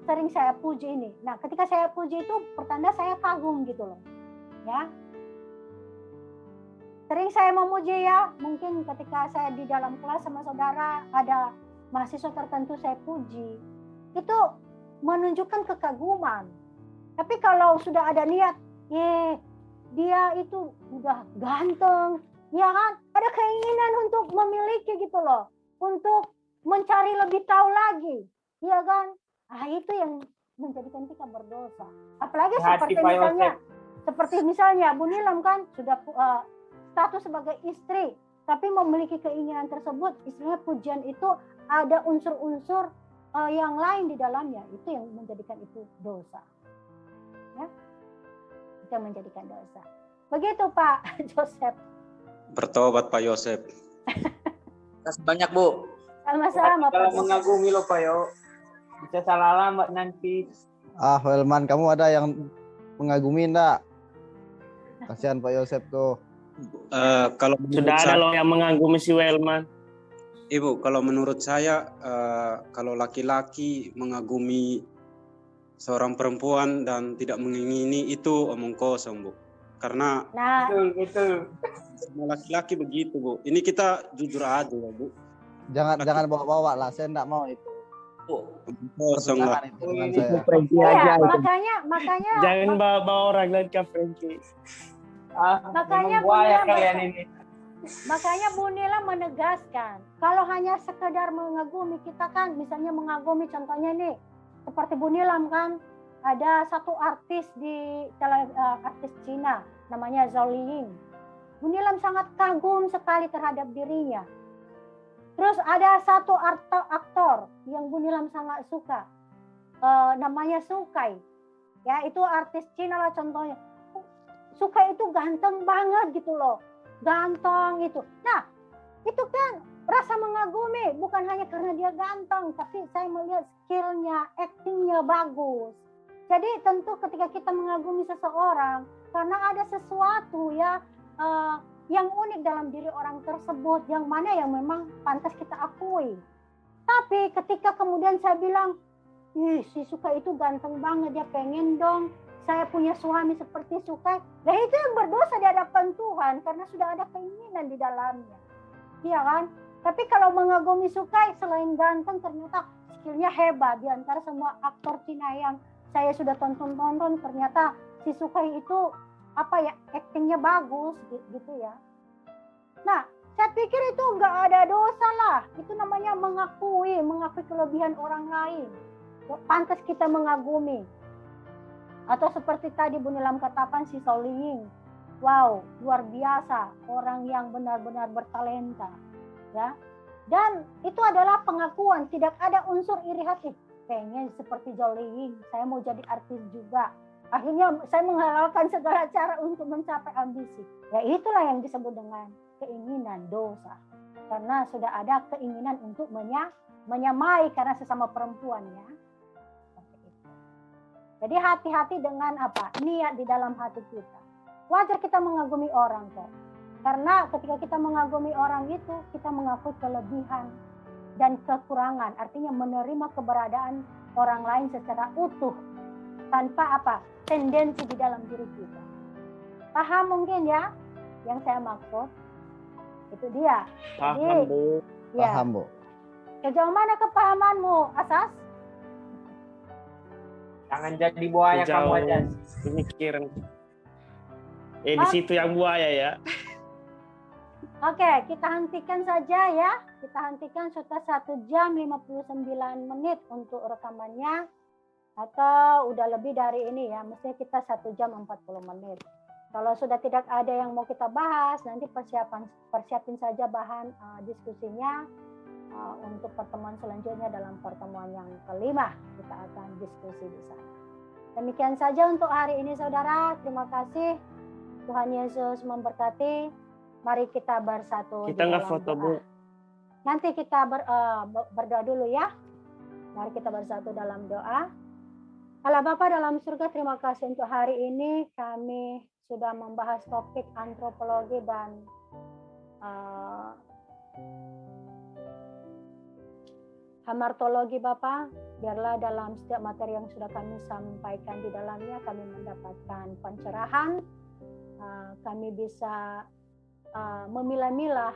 sering saya puji ini. Nah, ketika saya puji itu pertanda saya kagum gitu loh. Ya. Sering saya memuji ya, mungkin ketika saya di dalam kelas sama saudara ada mahasiswa tertentu saya puji. Itu menunjukkan kekaguman. Tapi kalau sudah ada niat, dia itu udah ganteng, ya kan? Ada keinginan untuk memiliki gitu loh, untuk mencari lebih tahu lagi, ya kan? Itu yang menjadikan kita berdosa. Apalagi seperti misalnya Bu Nilam kan sudah status sebagai istri, tapi memiliki keinginan tersebut, istilahnya pujian itu ada unsur-unsur yang lain di dalamnya, itu yang menjadikan itu dosa. Ya? Itu yang menjadikan dosa. Begitu Pak Joseph. Bertobat Pak Yosef. Kasih banyak Bu. Sama-sama Pak. Kalau mengagumi lo Pak Yo, bisa salah alamat nanti. Welman, kamu ada yang mengagumi enggak? Kasihan Pak Yosef tuh. Kalau Sudah ada loh yang mengagumi si Welman. Ibu, kalau menurut saya kalau laki-laki mengagumi seorang perempuan dan tidak mengingini itu omong kosong, Bu. Karena Nah, Betul. semua laki-laki begitu, Bu. Ini kita jujur aja ya, Bu. Jangan bawa-bawa lah, saya enggak mau itu. Omong kosong lah. Pertentangan itu dengan saya. iya, makanya Jangan bawa orang lain ke Frankie. Makanya memang buaya Bunda kalian ini. Makanya Bu Nila menegaskan, kalau hanya sekedar mengagumi, kita kan misalnya mengagumi, contohnya nih, seperti Bu Nilam kan, ada satu artis artis Cina, namanya Zhao Liying. Bu Nilam sangat kagum sekali terhadap dirinya. Terus ada satu aktor yang Bu Nilam sangat suka, namanya Su Kai. Ya, itu artis Cina lah contohnya. Su Kai itu ganteng banget gitu loh. Ganteng itu. Nah, itu kan rasa mengagumi, bukan hanya karena dia ganteng, tapi saya melihat skillnya, actingnya bagus. Jadi tentu ketika kita mengagumi seseorang, karena ada sesuatu ya yang unik dalam diri orang tersebut, yang mana yang memang pantas kita akui. Tapi ketika kemudian saya bilang, ih, si Suka itu ganteng banget, dia pengen dong saya punya suami seperti Sukai. Nah itu yang berdosa di hadapan Tuhan karena sudah ada keinginan di dalamnya. Iya kan? Tapi kalau mengagumi Sukai, selain ganteng ternyata skillnya hebat. Di antara semua aktor Cina yang saya sudah tonton, ternyata si Sukai itu actingnya bagus gitu ya. Nah, saya pikir itu nggak ada dosa lah. Itu namanya mengakui kelebihan orang lain. Pantas kita mengagumi. Atau seperti tadi Bu Nilam katakan si Zhao Liying, wow, luar biasa, orang yang benar-benar bertalenta, ya. Dan itu adalah pengakuan, tidak ada unsur iri hati. Pengen seperti Zhao Liying, saya mau jadi artis juga. Akhirnya saya menghalalkan segala cara untuk mencapai ambisi. Ya itulah yang disebut dengan keinginan dosa. Karena sudah ada keinginan untuk menyamai karena sesama perempuan ya. Jadi hati-hati dengan niat di dalam hati kita. Wajar kita mengagumi orang kok. Karena ketika kita mengagumi orang itu, kita mengakui kelebihan dan kekurangan. Artinya menerima keberadaan orang lain secara utuh. Tanpa tendensi di dalam diri kita. Paham mungkin ya yang saya maksud? Itu dia. Paham, Bu. Ya. Paham, Bu. Sejauh mana kepahamanmu, Asas? Jangan jadi buaya kamu aja. Pemikiran. Di situ yang buaya ya. Oke, kita hentikan saja ya. Kita hentikan sudah 1 jam 59 menit untuk rekamannya. Atau udah lebih dari ini ya. Mestinya kita 1 jam 40 menit. Kalau sudah tidak ada yang mau kita bahas, nanti persiapin saja bahan diskusinya. Untuk pertemuan selanjutnya dalam pertemuan yang kelima kita akan diskusi di sana. Demikian saja untuk hari ini saudara. Terima kasih. Tuhan Yesus memberkati. Mari kita bersatu. Kita nggak foto, Bu. Nanti kita berdoa dulu ya. Mari kita bersatu dalam doa. Allah Bapa dalam surga, terima kasih untuk hari ini. Kami sudah membahas topik antropologi dan hamartologi Bapak. Biarlah dalam setiap materi yang sudah kami sampaikan di dalamnya kami mendapatkan pencerahan. Kami bisa memilah-milah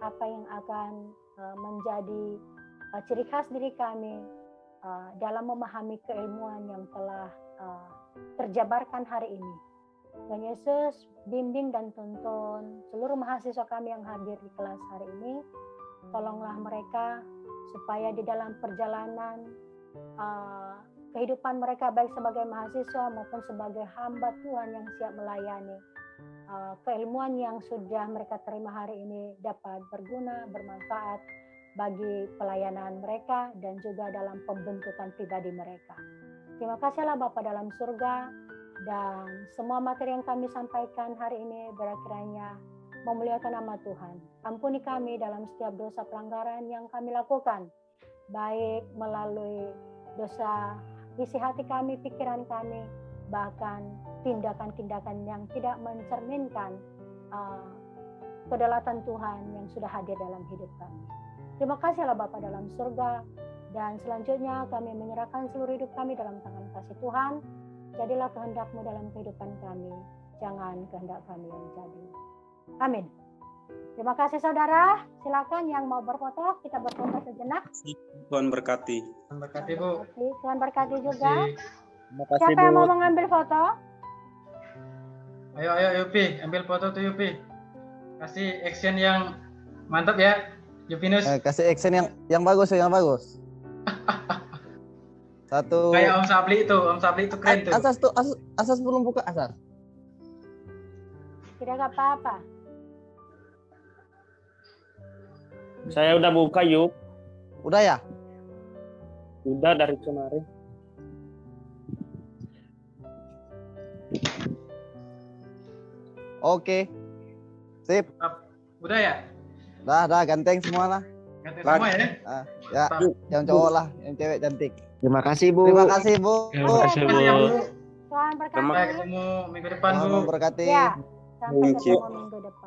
apa yang akan menjadi ciri khas diri kami dalam memahami keilmuan yang telah terjabarkan hari ini. Dan Yesus bimbing dan tuntun seluruh mahasiswa kami yang hadir di kelas hari ini. Tolonglah mereka supaya di dalam perjalanan kehidupan mereka baik sebagai mahasiswa maupun sebagai hamba Tuhan yang siap melayani, keilmuan yang sudah mereka terima hari ini dapat berguna, bermanfaat bagi pelayanan mereka dan juga dalam pembentukan pribadi mereka. Terima kasihlah Bapa dalam surga, dan semua materi yang kami sampaikan hari ini kiranya memuliakan nama Tuhan. Ampuni kami dalam setiap dosa pelanggaran yang kami lakukan, baik melalui dosa isi hati kami, pikiran kami, bahkan tindakan-tindakan yang tidak mencerminkan kedaulatan Tuhan yang sudah hadir dalam hidup kami. Terima kasihlah Bapa dalam surga. Dan selanjutnya kami menyerahkan seluruh hidup kami dalam tangan kasih Tuhan. Jadilah kehendak-Mu dalam kehidupan kami. Jangan kehendak kami yang jadi. Amin. Terima kasih saudara. Silakan yang mau berfoto, kita berfoto sejenak. Tuhan berkati. Tuhan berkati, Bu. Tuhan berkati juga. Terima kasih, Siapa yang Bu. mau mengambil foto? Ayo Yupi, ambil foto tuh Yupi. Kasih action yang mantap ya, Yupinus. Kasih action yang bagus, yang bagus. Satu. Kayak Om Sabli itu keren tuh. Asas belum buka asas. Tidak apa-apa. Saya udah buka, Yup. Udah ya? Udah dari kemarin. Oke. Sip. Udah ya? Dah ganteng semua lah. Ganti sama ya. Ya, yang cowok lah, yang cewek cantik. Terima kasih, Bu. Terima kasih, Bu. Terima kasih, Bu. Makasih ya, Bu. Tuhan berkati. Sampai ketemu minggu depan, Bu. Tuhan memberkati. Ya, sampai Thank you. ketemu minggu depan.